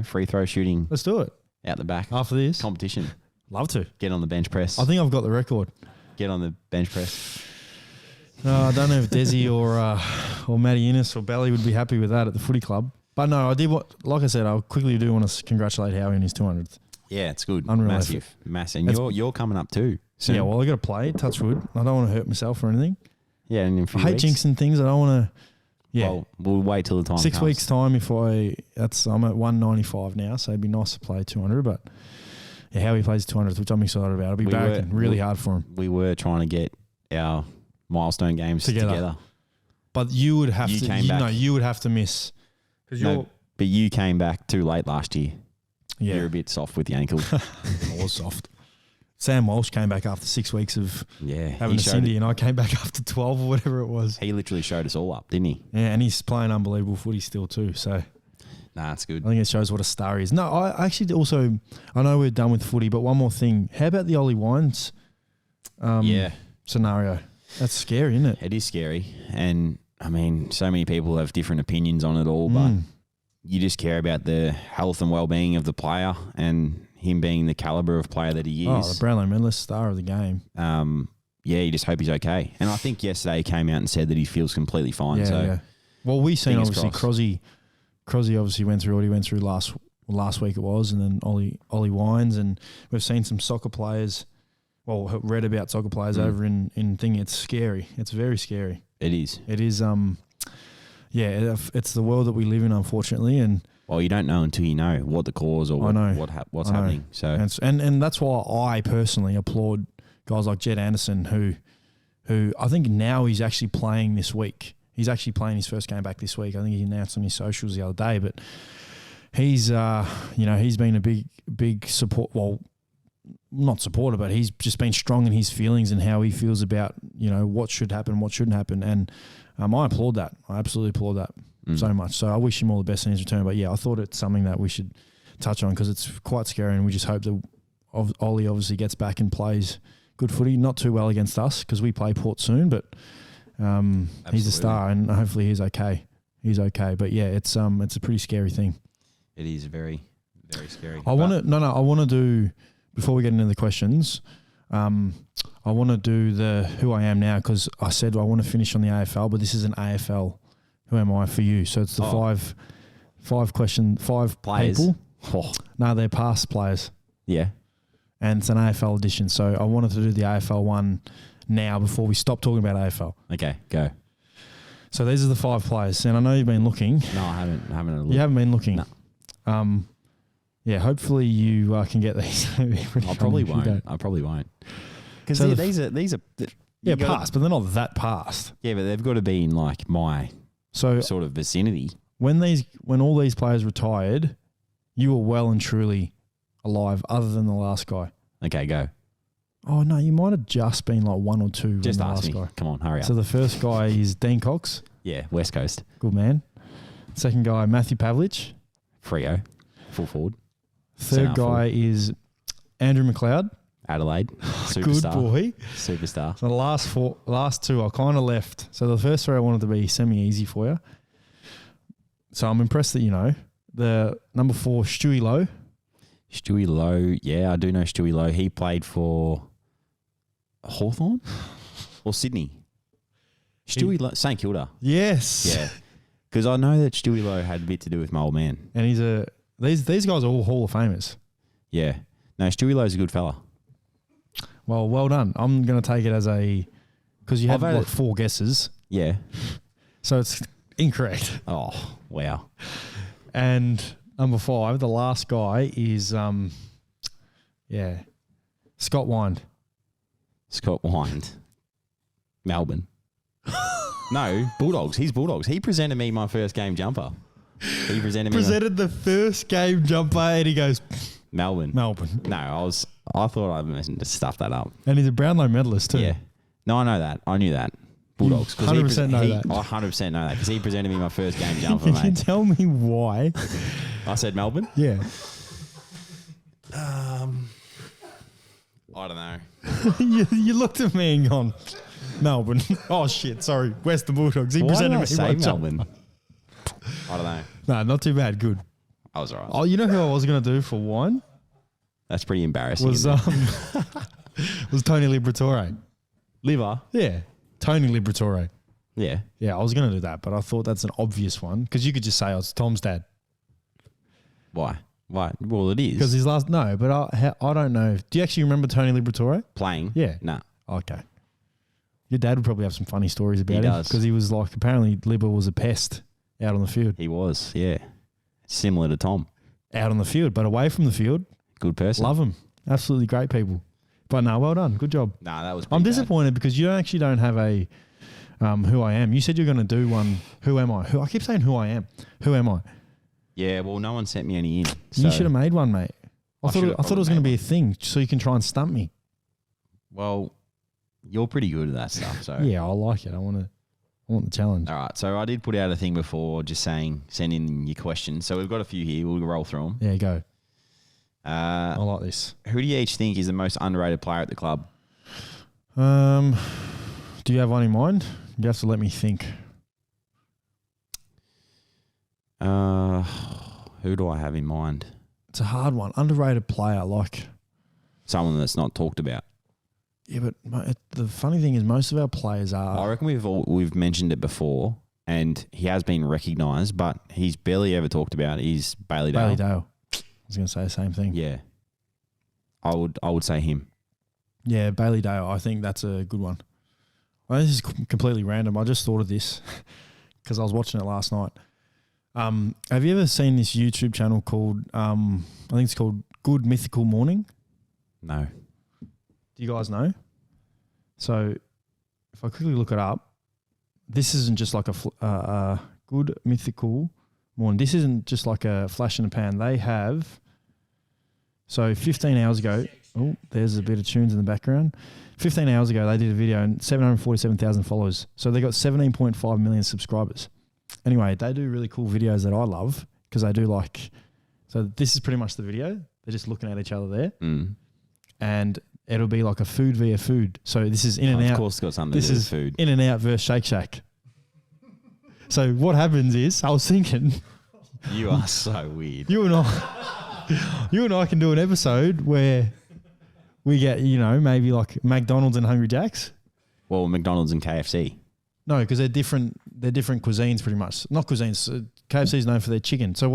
free throw shooting. Let's do it. Out the back. After this. Competition. Love to. Get on the bench press. I think I've got the record. Get on the bench press. I don't know if Desi or Matty Innes or Belly would be happy with that at the footy club. But no, like I said, I quickly do want to congratulate Howie on his 200th. Yeah, it's good. Unreal Massive. And you're coming up too. Soon. Yeah, well, I got to play. Touch wood. I don't want to hurt myself or anything. Yeah, and in a few I hate jinxing things. I don't want to. Yeah. Well, we'll wait till the time 6 weeks' time I'm at 195 now, so it'd be nice to play 200. But yeah, Howie plays 200th, which I'm excited about. I'll be barracking really hard for him. We were trying to get our milestone games together. But you would have you would have to miss. But you came back too late last year. Yeah. You're a bit soft with the ankle. I was soft. Sam Walsh came back after 6 weeks of having a Cindy, and I came back after 12 or whatever it was. He literally showed us all up, didn't he? Yeah, and he's playing unbelievable footy still too. So, that's good. I think it shows what a star he is. No, I actually also, I know we're done with footy, but one more thing. How about the Ollie Wines scenario? That's scary, isn't it? It is scary. And, I mean, so many people have different opinions on it all, but you just care about the health and well-being of the player and him being the calibre of player that he is. Oh, the Brownlow medalist, star of the game. You just hope he's okay. And I think yesterday he came out and said that he feels completely fine. Yeah. Well, we've seen obviously Crosby obviously went through what he went through last week it was, and then Ollie Wines, and we've seen some soccer players, read about soccer players over in thing. It's scary. It's very scary. It is. It is. It's the world that we live in, unfortunately, and. Well, you don't know until you know what the cause or what's happening. So and that's why I personally applaud guys like Jed Anderson, who I think now he's actually playing this week. He's actually playing his first game back this week. I think he announced on his socials the other day. But he's he's been a big support. Well, not supporter, but he's just been strong in his feelings and how he feels about what should happen, what shouldn't happen, and I applaud that. I absolutely applaud that. So much. So I wish him all the best in his return. But yeah, I thought it's something that we should touch on because it's quite scary, and we just hope that Ollie obviously gets back and plays good footy. Not too well against us because we play Port soon, but he's a star, and hopefully he's okay. He's okay. But yeah, it's a pretty scary thing. It is very, very scary. I want to do, before we get into the questions, I want to do the who I am now because I said I want to finish on the AFL, but this is an AFL. Who am I for you? So it's the five players. People. Oh. No, they're past players. Yeah. And it's an AFL edition. So I wanted to do the AFL one now before we stop talking about AFL. Okay, go. So these are the 5 players. And I know you've been looking. No, I haven't. You haven't been looking? No. Hopefully you can get these. I probably won't. Because so these are past, but they're not that past. Yeah, but they've got to be in like my sort of vicinity. When all these players retired, you were well and truly alive, other than the last guy. Okay, go. Oh no, you might have just been like 1 or 2. Just the ask last me. Guy. Come on, hurry up. So the first guy is Dean Cox. Yeah, West Coast. Good man. Second guy, Matthew Pavlich. Freo, full forward. Third guy is Andrew McLeod. Adelaide. Good Superstar. boy. Superstar. So the last two I kind of left. So the first three I wanted to be semi-easy for you. So I'm impressed that you know. The number 4, Stewie Lowe. Stewie Lowe. Yeah, I do know Stewie Lowe. He played for Hawthorn or Sydney. Stewie Lowe, St Kilda. Yes. Yeah. Because I know that Stewie Lowe had a bit to do with my old man. And he's these guys are all Hall of Famers. Yeah. No, Stewie Lowe's a good fella. Well done. I'm going to take it as because you had like 4 guesses. Yeah. So it's incorrect. Oh, wow. And number 5, the last guy is, Scott Wind. Scott Wind. Melbourne. No, Bulldogs. He's Bulldogs. He presented me my first game jumper. He presented the first game jumper and he goes, Melbourne. No, I thought I meant to stuff that up. And he's a Brownlow medalist too. Yeah. No, I know that. I knew that. Bulldogs. 100% know that. I 100% know that because he presented me my first game jumper, Can you mate. tell me why? I said Melbourne? Yeah. I don't know. you looked at me and gone, Melbourne. Oh, shit. Sorry. Western Bulldogs. He Why presented did I me say my Melbourne? jumper. I don't know. No, not too bad. Good. I was all right. Oh, you know who I was going to do for wine? That's pretty embarrassing. Was isn't was Tony Liberatore. Liver? Yeah. Tony Liberatore. Yeah. Yeah, I was going to do that, but I thought that's an obvious one because you could just say, oh, it's Tom's dad. Why? Well, it is. Because his last, no, but I don't know. Do you actually remember Tony Liberatore? Playing? Yeah. No. Okay. Your dad would probably have some funny stories about He him. does. Because he was like, apparently Libba was a pest out on the field. He was, yeah. Similar to Tom. Out on the field, but away from the field. Good person. Love him. Absolutely great people. But no, well done. Good job. Nah, that was I'm pretty disappointed because you actually don't have a who I am. You said you're going to do one, who am I? I keep saying who I am. Who am I? Yeah, well, no one sent me any in. You should have made one, mate. I thought it was probably going to made be a thing so you can try and stump me. Well, you're pretty good at that stuff, so. Yeah, I like it. I want the challenge. All right, so I did put out a thing before just saying send in your questions. So we've got a few here. We'll roll through them. Yeah, go. I like this. Who do you each think is the most underrated player at the club? Do you have one in mind? You have to let me think. Who do I have in mind? It's a hard one. Underrated player, like. Someone that's not talked about. Yeah, but the funny thing is most of our players are. I reckon we've mentioned it before, and he has been recognised, but he's barely ever talked about. Is Bailey Dale. Bailey Dale. I was going to say the same thing. Yeah, I would say him. Yeah, Bailey Dale. I think that's a good one. Well, this is completely random. I just thought of this because I was watching it last night. Have you ever seen this YouTube channel called, I think it's called Good Mythical Morning? No. Do you guys know? So if I quickly look it up, this isn't just like a Good Mythical Morning. This isn't just like a flash in the pan. They have, so 15 hours ago, oh, there's a bit of tunes in the background. 15 hours ago, they did a video and 747,000 followers. So they got 17.5 million subscribers. Anyway, they do really cool videos that I love because they do like, so this is pretty much the video. They're just looking at each other there. Mm. And it'll be like a food via food. So this is in and out. Of course, it's got something to do with food. In and out versus Shake Shack. So what happens is, I was thinking, You are so weird. you and I can do an episode where we get, maybe like McDonald's and Hungry Jack's. Well, McDonald's and KFC. No, because they're different. They're different cuisines, pretty much. Not cuisines. KFC's known for their chicken. So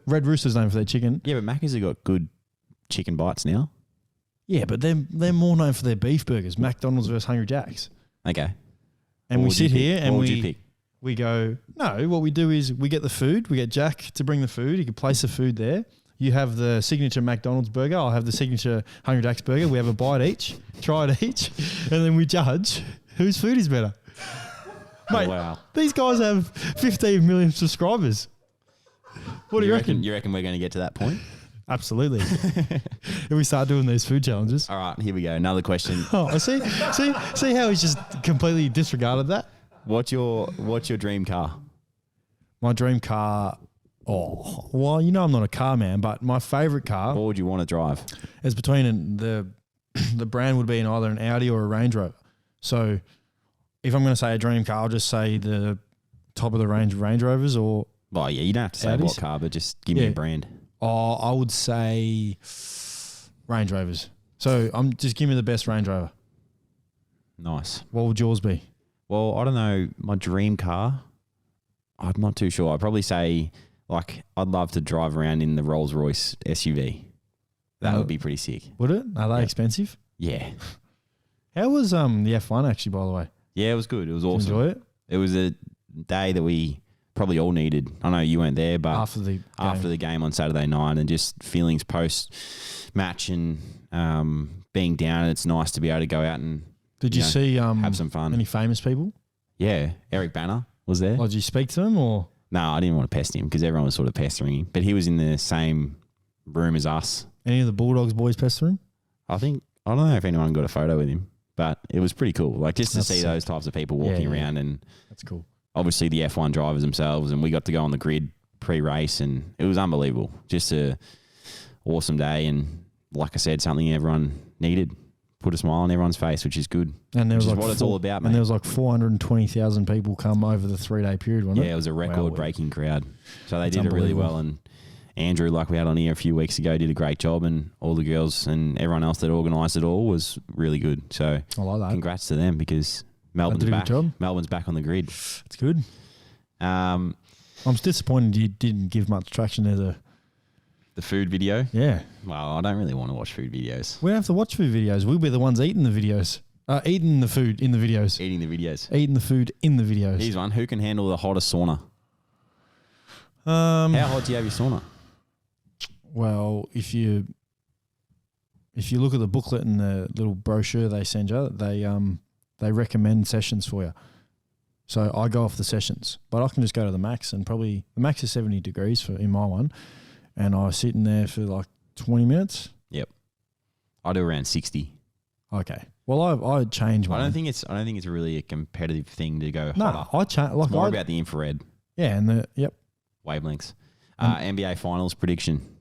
Red Rooster's known for their chicken. Yeah, but Macca's have got good chicken bites now. Yeah, but they're more known for their beef burgers. McDonald's versus Hungry Jack's. Okay. And What we would you sit pick? here and What would you pick? we go, no, what we do is we get the food. We get Jack to bring the food. He can place the food there. You have the signature McDonald's burger. I'll have the signature Hungry Jack's burger. We have a bite each, try it each, and then we judge whose food is better. Mate, wow. These guys have 15 million subscribers. What do you reckon? You reckon we're going to get to that point? Absolutely. If we start doing these food challenges. All right, here we go. Another question. Oh, I see how he's just completely disregarded that? What's your dream car? My dream car, Oh, well, you know I'm not a car man, but my favourite car What would you want to drive? is between the brand would be in either an Audi or a Range Rover. So if I'm going to say a dream car, I'll just say the top of the range Range Rovers or Well, yeah, you don't have to say Audis? what car, but just give me a brand. I would say Range Rovers. So just give me the best Range Rover. Nice. What would yours be? Well, I don't know. My dream car, I'm not too sure. I'd probably say, like, I'd love to drive around in the Rolls Royce SUV. That would be pretty sick. Would it? Are they expensive? Yeah. How was the F1 actually, by the way? Yeah, it was good. It was Did you awesome. enjoy it? It was a day that we probably all needed. I know you weren't there, but After the game on Saturday night, and just feelings post match and being down, it's nice to be able to go out and Did you see have some fun. any famous people? Yeah, Eric Banner was there. Or did you speak to them or? No, I didn't want to pest him because everyone was sort of pestering him, but he was in the same room as us. Any of the Bulldogs boys pester him? I don't know if anyone got a photo with him, but it was pretty cool. Like just to That's see sick. those types of people walking around, and That's cool. obviously the F1 drivers themselves, and we got to go on the grid pre-race, and it was unbelievable. Just a awesome day, and like I said, something everyone needed. Put a smile on everyone's face, which is good. And there Which was is what it's all about, mate. And there was like 420,000 people come over the 3-day period, wasn't it? Yeah, it was a record-breaking crowd. So they That's did it really unbelievable. well, and Andrew, like we had on here a few weeks ago, did a great job, and all the girls and everyone else that organised it all was really good. So I like that. congrats to them because Melbourne's did a good back. job. Melbourne's back on the grid. It's good. Um, I'm disappointed you didn't give much traction to the food video. Yeah. Well, I don't really want to watch food videos. We don't have to watch food videos. We'll be the ones eating the videos. Eating the food in the videos. Eating the videos. Eating the food in the videos. Here's one. Who can handle the hottest sauna? How hot do you have your sauna? Well, if you look at the booklet and the little brochure they send you, they recommend sessions for you. So I go off the sessions, but I can just go to the max, and probably the max is 70 degrees in my one, and I sit in there for like 20 minutes. Yep. I do around 60. Okay. Well, I change mine. I don't think it's really a competitive thing to go No, hotter. I change. Like It's more about the infrared yeah, and wavelengths. NBA Finals prediction.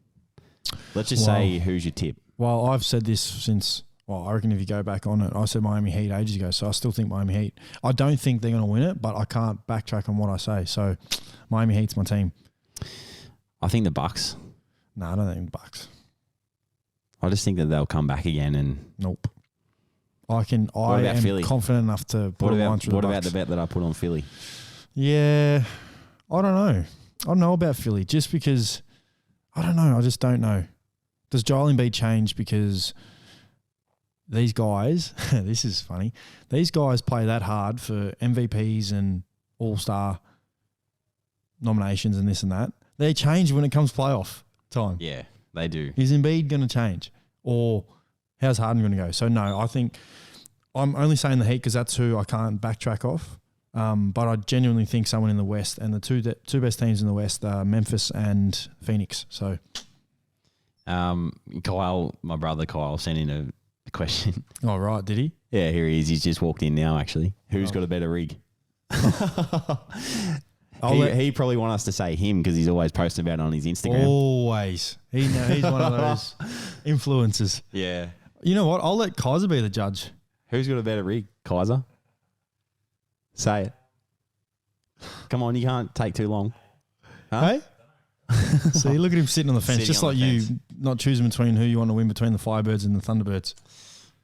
Let's just say who's your tip. Well, I've said this since. Well, I reckon if you go back on it, I said Miami Heat ages ago, so I still think Miami Heat. I don't think they're going to win it, but I can't backtrack on what I say. So, Miami Heat's my team. I think the Bucks. No, I don't think the Bucks. I just think that they'll come back again. And Nope. I about am Philly? confident enough to put a line through what the about Bucks. the bet that I put on Philly? Yeah, I don't know. I don't know about Philly just because I don't know. I just don't know. Does Joel Embiid change because these guys? This is funny. These guys play that hard for MVPs and All-Star nominations and this and that. They change when it comes playoff time. Yeah, they do. Is Embiid going to change, or how's Harden going to go? So no, I think I'm only saying the Heat because that's who I can't backtrack off. But I genuinely think someone in the West, and the two best teams in the West are Memphis and Phoenix. So, Kyle, my brother Kyle, sent in a question. oh right, did he? Yeah, here he is. He's just walked in now. Actually, who's got a better rig? He probably want us to say him because he's always posting about it on his Instagram. Always, he's one of those influencers. Yeah. You know what? I'll let Kaiser be the judge. Who's got a better rig? Kaiser? Say it. Come on, you can't take too long. Huh? Hey? See, look at him sitting on the fence, Sitting just on like the you fence. not choosing between who you want to win between the Firebirds and the Thunderbirds.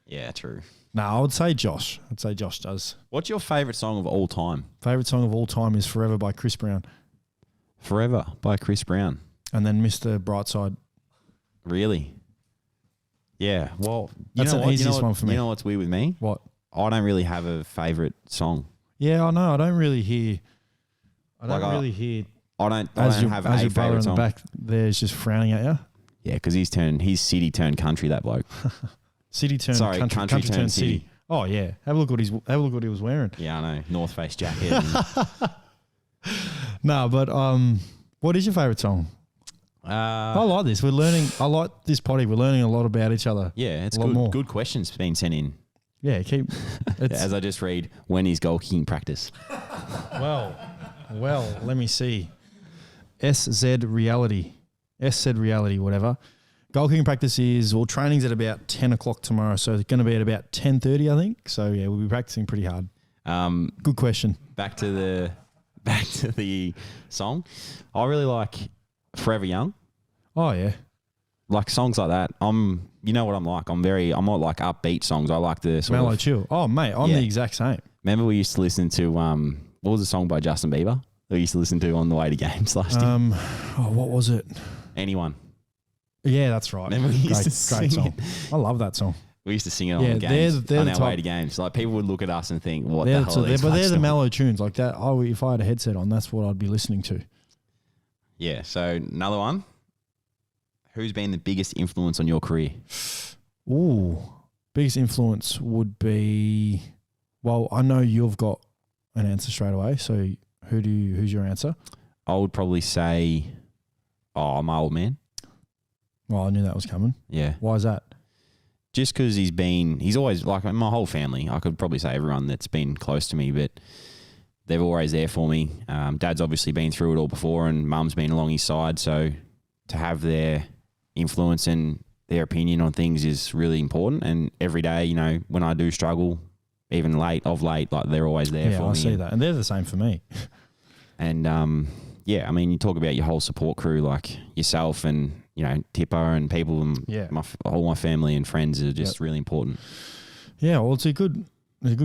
Yeah, true. No, I would say Josh. I'd say Josh does. What's your favourite song of all time? Favorite song of all time is Forever by Chris Brown. Forever by Chris Brown. And then Mr. Brightside. Really? Yeah. Well, That's an easiest one for me. You know what's weird with me? What? I don't really have a favourite song. Yeah, I know. I don't really hear. I Like don't really hear. I don't As have your a brother favourite in the song. back there is just frowning at you. Yeah, because he's city turned country, that bloke. City turn Sorry, country country turn turned city. city. Oh yeah, have a look what he was wearing. Yeah, I know. North Face jacket. and- No, but what is your favourite song? I like this. We're learning. I like this potty. We're learning a lot about each other. yeah, it's A lot more. good questions being sent in. Yeah, keep. It's, As I just read, when is goal kicking practice? well, let me see. SZ Reality. SZ Reality, whatever. Goal kicking practice is, well, training's at about 10 o'clock tomorrow, so it's going to be at about 10:30, I think. So, yeah, we'll be practicing pretty hard. Good question. Back to the song. I really like Forever Young. Oh, yeah. Like songs like that. You know what I'm like. I'm not like upbeat songs. I like the sort mellow of chill. Oh, mate, I'm the exact same. Remember we used to listen to what was the song by Justin Bieber that we used to listen to on the way to games last year? What was it? Anyone. Yeah, that's right. Remember we used to sing song. it? I love that song. We used to sing it on the games, they're on the our top. way to games. Like people would look at us and think, "What the hell?" But they're the mellow tunes like that. Oh, if I had a headset on, that's what I'd be listening to. Yeah. So another one. Who's been the biggest influence on your career? Ooh, biggest influence would be. Well, I know you've got an answer straight away. So who's your answer? I would probably say, my old man. Well, I knew that was coming. Yeah. Why is that? Just because he's always, like my whole family, I could probably say everyone that's been close to me, but they're always there for me. Dad's obviously been through it all before and Mum's been along his side. So to have their influence and their opinion on things is really important. And every day, you know, when I do struggle, even late, like they're always there for me. Yeah, I see that. And they're the same for me. And I mean, you talk about your whole support crew, like yourself and, you know, Tipper and people, and all my family and friends are just really important. Yeah, well, it's a good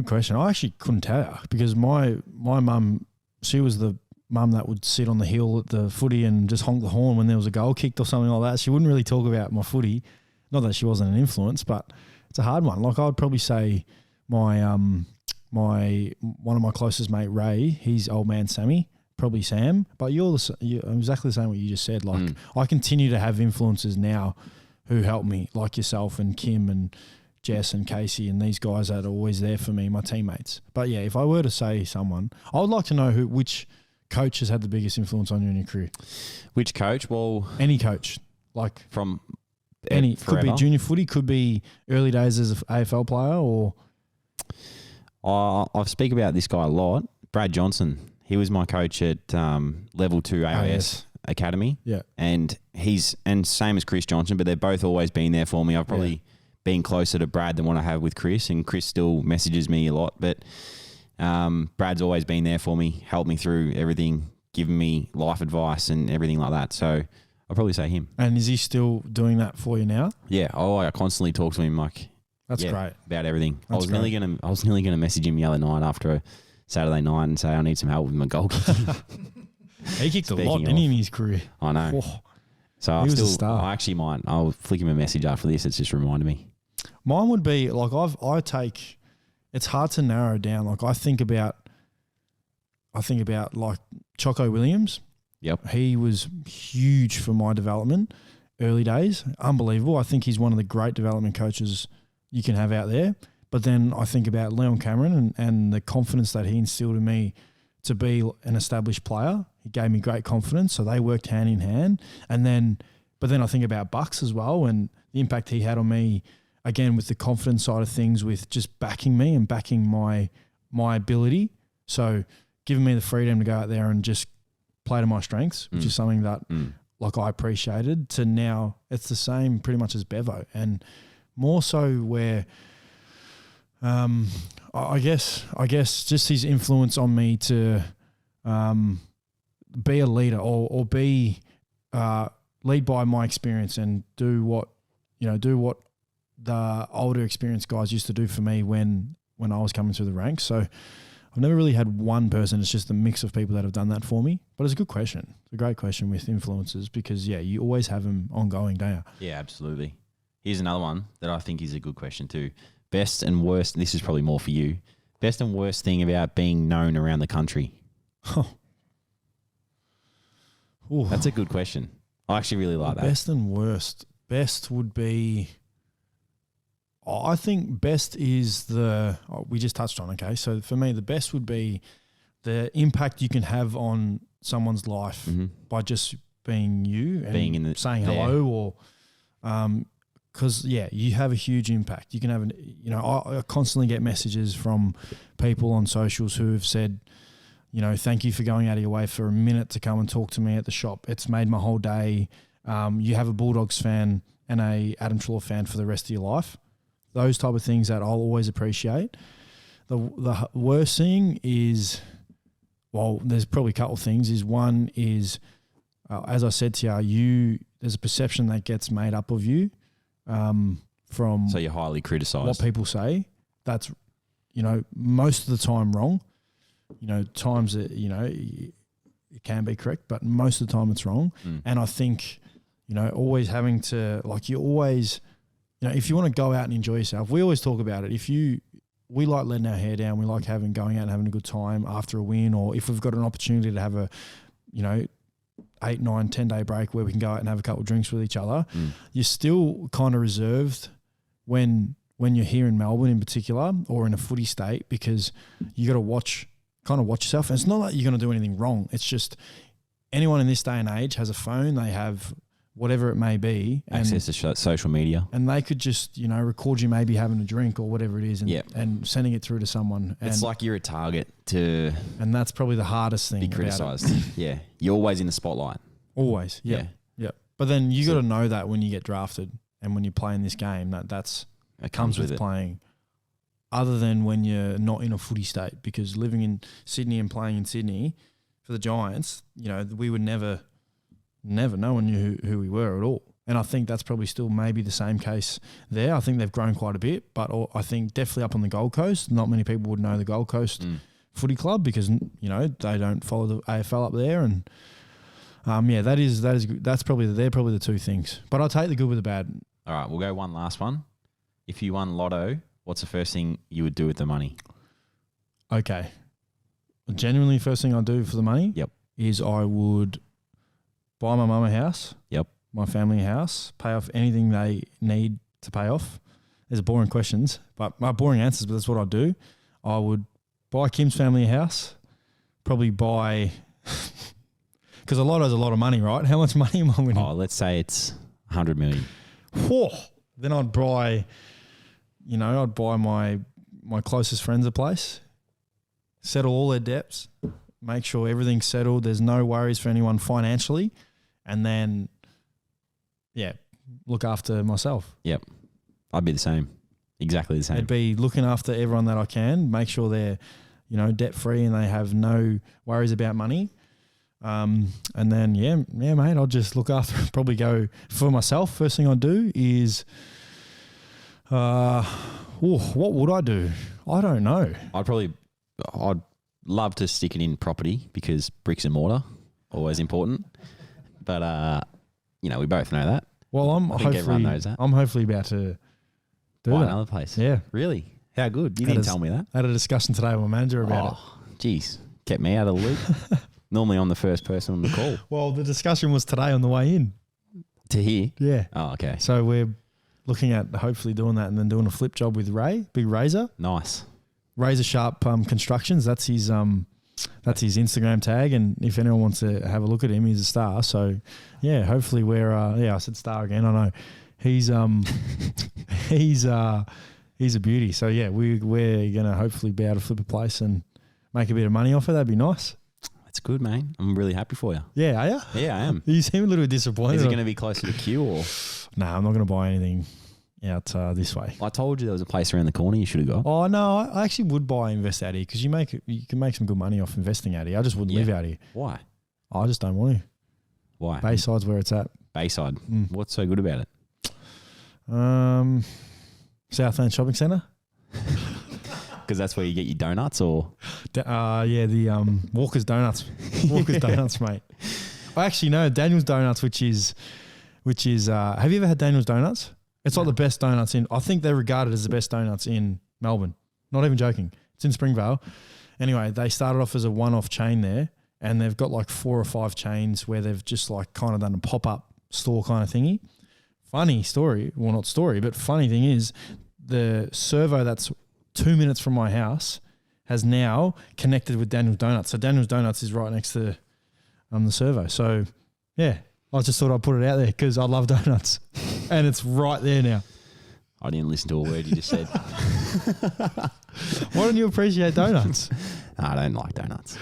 question. I actually couldn't tell you because my mum, she was the mum that would sit on the hill at the footy and just honk the horn when there was a goal kicked or something like that. She wouldn't really talk about my footy. Not that she wasn't an influence, but it's a hard one. Like I would probably say my one of my closest mate, Ray, he's old man Sammy. Probably Sam, but you're exactly the same what you just said. Like I continue to have influences now who help me, like yourself and Kim and Jess and Casey and these guys that are always there for me, my teammates. But yeah, if I were to say someone, I would like to know which coach has had the biggest influence on you in your career. Which coach? Well, any coach, like from any forever. Could be junior footy, could be early days as an AFL player, or I speak about this guy a lot, Brad Johnson. He was my coach at level 2 AIS Academy. Yeah. And same as Chris Johnson, but they've both always been there for me. I've probably been closer to Brad than what I have with Chris, and Chris still messages me a lot. But Brad's always been there for me, helped me through everything, given me life advice and everything like that. So I'll probably say him. And is he still doing that for you now? Yeah. Oh, I constantly talk to him like that's great about everything. I was nearly gonna message him the other night after a Saturday night and say I need some help with my goal kicking. He kicked a lot, didn't he, in his career? I know. Oh, so I actually might. I'll flick him a message after this. It's just reminded me. Mine would be like it's hard to narrow down. Like I think about like Choco Williams. Yep. He was huge for my development early days. Unbelievable. I think he's one of the great development coaches you can have out there. But then I think about Leon Cameron and the confidence that he instilled in me to be an established player. He gave me great confidence, so they worked hand in hand. But then I think about Bucks as well and the impact he had on me, again, with the confidence side of things, with just backing me and backing my ability. So giving me the freedom to go out there and just play to my strengths, which is something that like I appreciated, to now it's the same pretty much as Bevo. And more so where I guess just his influence on me to be a leader or be lead by my experience and do what the older experienced guys used to do for me when I was coming through the ranks. So I've never really had one person. It's just a mix of people that have done that for me. But it's a good question. It's a great question with influences because, you always have them ongoing, don't you? Yeah, absolutely. Here's another one that I think is a good question too. Best and worst, this is probably more for you. Best and worst thing about being known around the country? That's a good question. I actually really like that. Best and worst. Best would be, I think best is we just touched on, okay? So for me, the best would be the impact you can have on someone's life by just being you and saying hello or because, you have a huge impact. You can have I constantly get messages from people on socials who have said, thank you for going out of your way for a minute to come and talk to me at the shop. It's made my whole day. You have a Bulldogs fan and a Adam Treloar fan for the rest of your life. Those type of things that I'll always appreciate. The worst thing is, well, there's probably a couple of things. One is, as I said to you, there's a perception that gets made up of you from so you're highly criticised. What people say. That's, most of the time wrong. Times that, it can be correct, but most of the time it's wrong. And I think, always having to, you always, if you want to go out and enjoy yourself, we always talk about it. We like letting our hair down. We like going out and having a good time after a win, or if we've got an opportunity to have a, 8, 9, 10 day break where we can go out and have a couple of drinks with each other. You're still kind of reserved when you're here in Melbourne in particular, or in a footy state, because you got to watch yourself. And it's not like you're going to do anything wrong. It's just anyone in this day and age has a phone. They have whatever it may be. Access to social media. And they could just, record you maybe having a drink or whatever it is and sending it through to someone. It's like you're a target to... And that's probably the hardest thing. Be criticised. Yeah. You're always in the spotlight. Always. Yeah. But then you got to know that when you get drafted and when you play in this game, it comes with playing. Other than when you're not in a footy state, because living in Sydney and playing in Sydney for the Giants, we would never no one knew who we were at all. And I think that's probably still maybe the same case there. I think they've grown quite a bit, but I think definitely up on the Gold Coast, not many people would know the Gold Coast Footy Club because, they don't follow the AFL up there. And they're probably the two things. But I'll take the good with the bad. All right, we'll go one last one. If you won Lotto, what's the first thing you would do with the money? Okay. Genuinely, first thing I'd do for the money is I would buy my mum a house, my family a house, pay off anything they need to pay off. There's boring questions, but boring answers, but that's what I'd do. I would buy Kim's family a house, probably buy, because a Lotto's a lot of money, right? How much money am I winning? Oh, let's say it's 100 million. Whoa. Then I'd buy, my closest friends a place, settle all their debts, make sure everything's settled. There's no worries for anyone financially. And then, look after myself. Yep. I'd be the same. Exactly the same. It'd be looking after everyone that I can, make sure they're, debt-free and they have no worries about money. And then, mate, I'll just look after, probably go for myself. First thing I'd do is, what would I do? I don't know. I'd love to stick it in property because bricks and mortar, always important. But, we both know that. Well, everyone knows that. I'm hopefully about to buy another place. Yeah. Really? How good? You didn't tell me that. I had a discussion today with my manager about it. Geez. Kept me out of the loop. Normally I'm the first person on the call. Well, the discussion was today on the way in. To here? Yeah. Oh, okay. So we're looking at hopefully doing that and then doing a flip job with Ray, Big Razor. Nice. Razor Sharp Constructions. That's his Instagram tag. And if anyone wants to have a look at him, he's a star. So, hopefully we're I said star again. I know. He's he's a beauty. So, we're going to hopefully be able to flip a place and make a bit of money off it. That'd be nice. That's good, man. I'm really happy for you. Yeah, are you? Yeah, I am. You seem a little bit disappointed. Is it going to be closer to Q or? No, I'm not going to buy anything out this way. I told you there was a place around the corner you should have got. Oh, no, I actually would buy invest out here because you can make some good money off investing out here. I just wouldn't live out here. Why? I just don't want to. Why? Bayside's where it's at. Bayside. What's so good about it? Southland Shopping Centre. Because that's where you get your donuts, or the Walker's Donuts. Walker's Donuts, mate. I actually know Daniel's Donuts, which is. Have you ever had Daniel's Donuts? It's like the best donuts in. I think they're regarded as the best donuts in Melbourne. Not even joking. It's in Springvale. Anyway, they started off as a one-off chain there, and they've got like 4 or 5 chains where they've just like kind of done a pop-up store kind of thingy. Funny story, well not story, but funny thing is, the servo that's 2 minutes from my house has now connected with Daniel's Donuts. So Daniel's Donuts is right next to the servo. So, I just thought I'd put it out there because I love donuts. And it's right there now. I didn't listen to a word you just said. Why don't you appreciate donuts? I don't like donuts.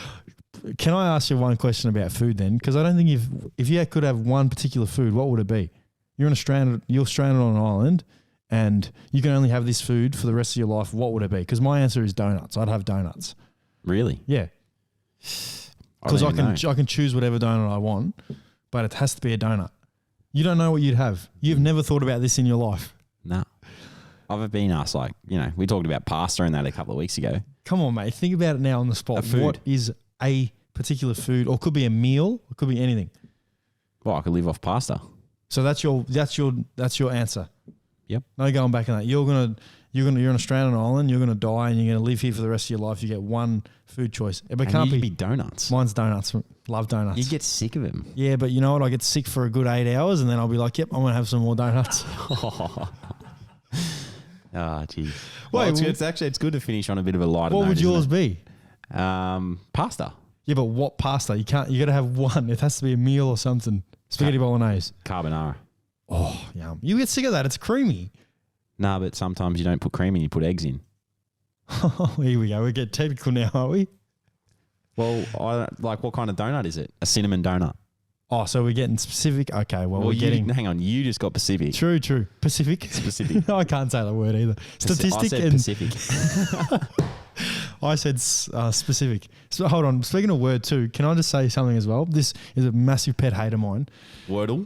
can I ask you one question about food then? Because I don't think if you could have one particular food, what would it be? You're stranded on an island and you can only have this food for the rest of your life. What would it be? Because my answer is donuts. I'd have donuts. Really? Yeah. Because I can choose whatever donut I want, but it has to be a donut. You don't know what you'd have. You've never thought about this in your life. No. I've been asked, like, we talked about pasta and that a couple of weeks ago. Come on, mate. Think about it now on the spot. What is a particular food, or it could be a meal, it could be anything? Well, I could live off pasta. So that's your answer. Yep. No going back on that. You're on a stranded island. You're gonna die, and you're gonna live here for the rest of your life. You get one food choice. It can't be donuts. Mine's donuts. Love donuts. You get sick of them. Yeah, but you know what? I get sick for a good 8 hours, and then I'll be like, "Yep, I'm gonna have some more donuts." Oh, geez. Well, it's good to finish on a bit of a lighter note. What would yours be? Pasta. Yeah, but what pasta? You got to have one. It has to be a meal or something. Spaghetti bolognese. Carbonara. Oh, yum. You get sick of that. It's creamy. No, but sometimes you don't put cream in, you put eggs in. Oh, here we go. We get technical now, aren't we? Well, what kind of donut is it? A cinnamon donut. Oh, so we're getting specific. Okay, well we're getting... Hang on, you just got Pacific. True. Pacific. Specific. I can't say that word either. Statistic I said Pacific. I said specific. So hold on. Speaking of word too, can I just say something as well? This is a massive pet hate of mine. Wordle?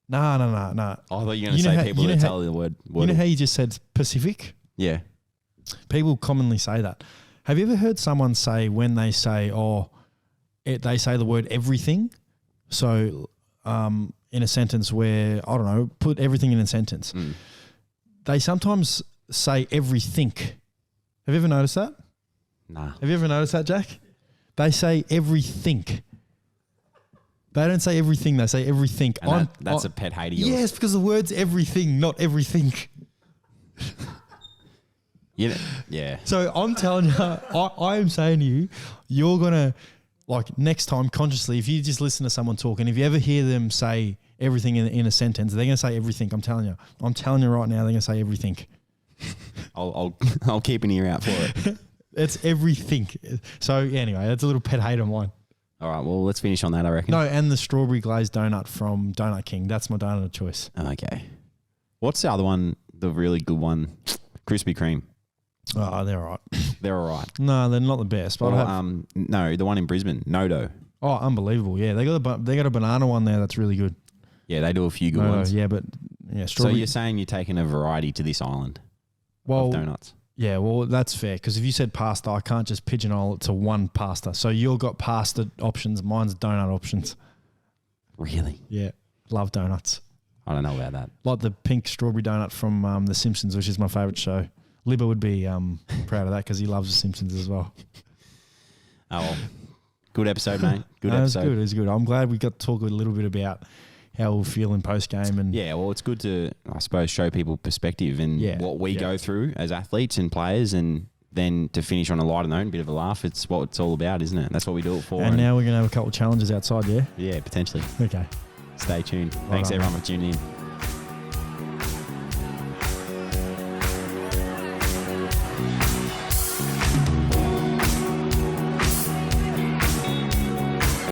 No. I thought you were going to say people that tell the word Wordle. You know how you just said Pacific? Yeah. People commonly say that. Have you ever heard someone say when they say, they say the word everything? So in a sentence where, I don't know, put everything in a sentence. They sometimes say everything. Have you ever noticed that? Nah. Have you ever noticed that, Jack? They say everything. They don't say everything. They say everything. And that's a pet hate of yours. Yes, because the word's everything, not everything. Yeah. So I'm telling you, I am saying to you, you're going to, like next time consciously, if you just listen to someone talk and if you ever hear them say everything in a sentence, they're going to say everything. I'm telling you right now, they're going to say everything. I'll keep an ear out for it. It's everything. So anyway, that's a little pet hate of mine. All right, well, let's finish on that, I reckon. No, and the strawberry glazed donut from Donut King. That's my donut of choice. Okay. What's the other one, the really good one? Krispy Kreme. Oh, they're all right. They're all right. No, they're not the best. But no, the one in Brisbane, Nodo. Oh, unbelievable. Yeah, they got a banana one there that's really good. Yeah, they do a few good ones. Yeah, but strawberry. So you're saying you're taking a variety to this island of donuts? Yeah, well, that's fair because if you said pasta, I can't just pigeonhole it to one pasta. So you've got pasta options, mine's donut options. Really? Yeah, love donuts. I don't know about that. Like the pink strawberry donut from The Simpsons, which is my favourite show. Libba would be proud of that because he loves The Simpsons as well. Oh, well. Good episode, mate. Good episode. It was good. I'm glad we got to talk a little bit about how we'll feel in post-game. And yeah, well, it's good to, I suppose, show people perspective and what we go through as athletes and players, and then to finish on a lighter note, a bit of a laugh. It's what it's all about, isn't it? That's what we do it for. And now we're going to have a couple of challenges outside, yeah? Yeah, potentially. Okay. Stay tuned. Thanks, everyone, for tuning in.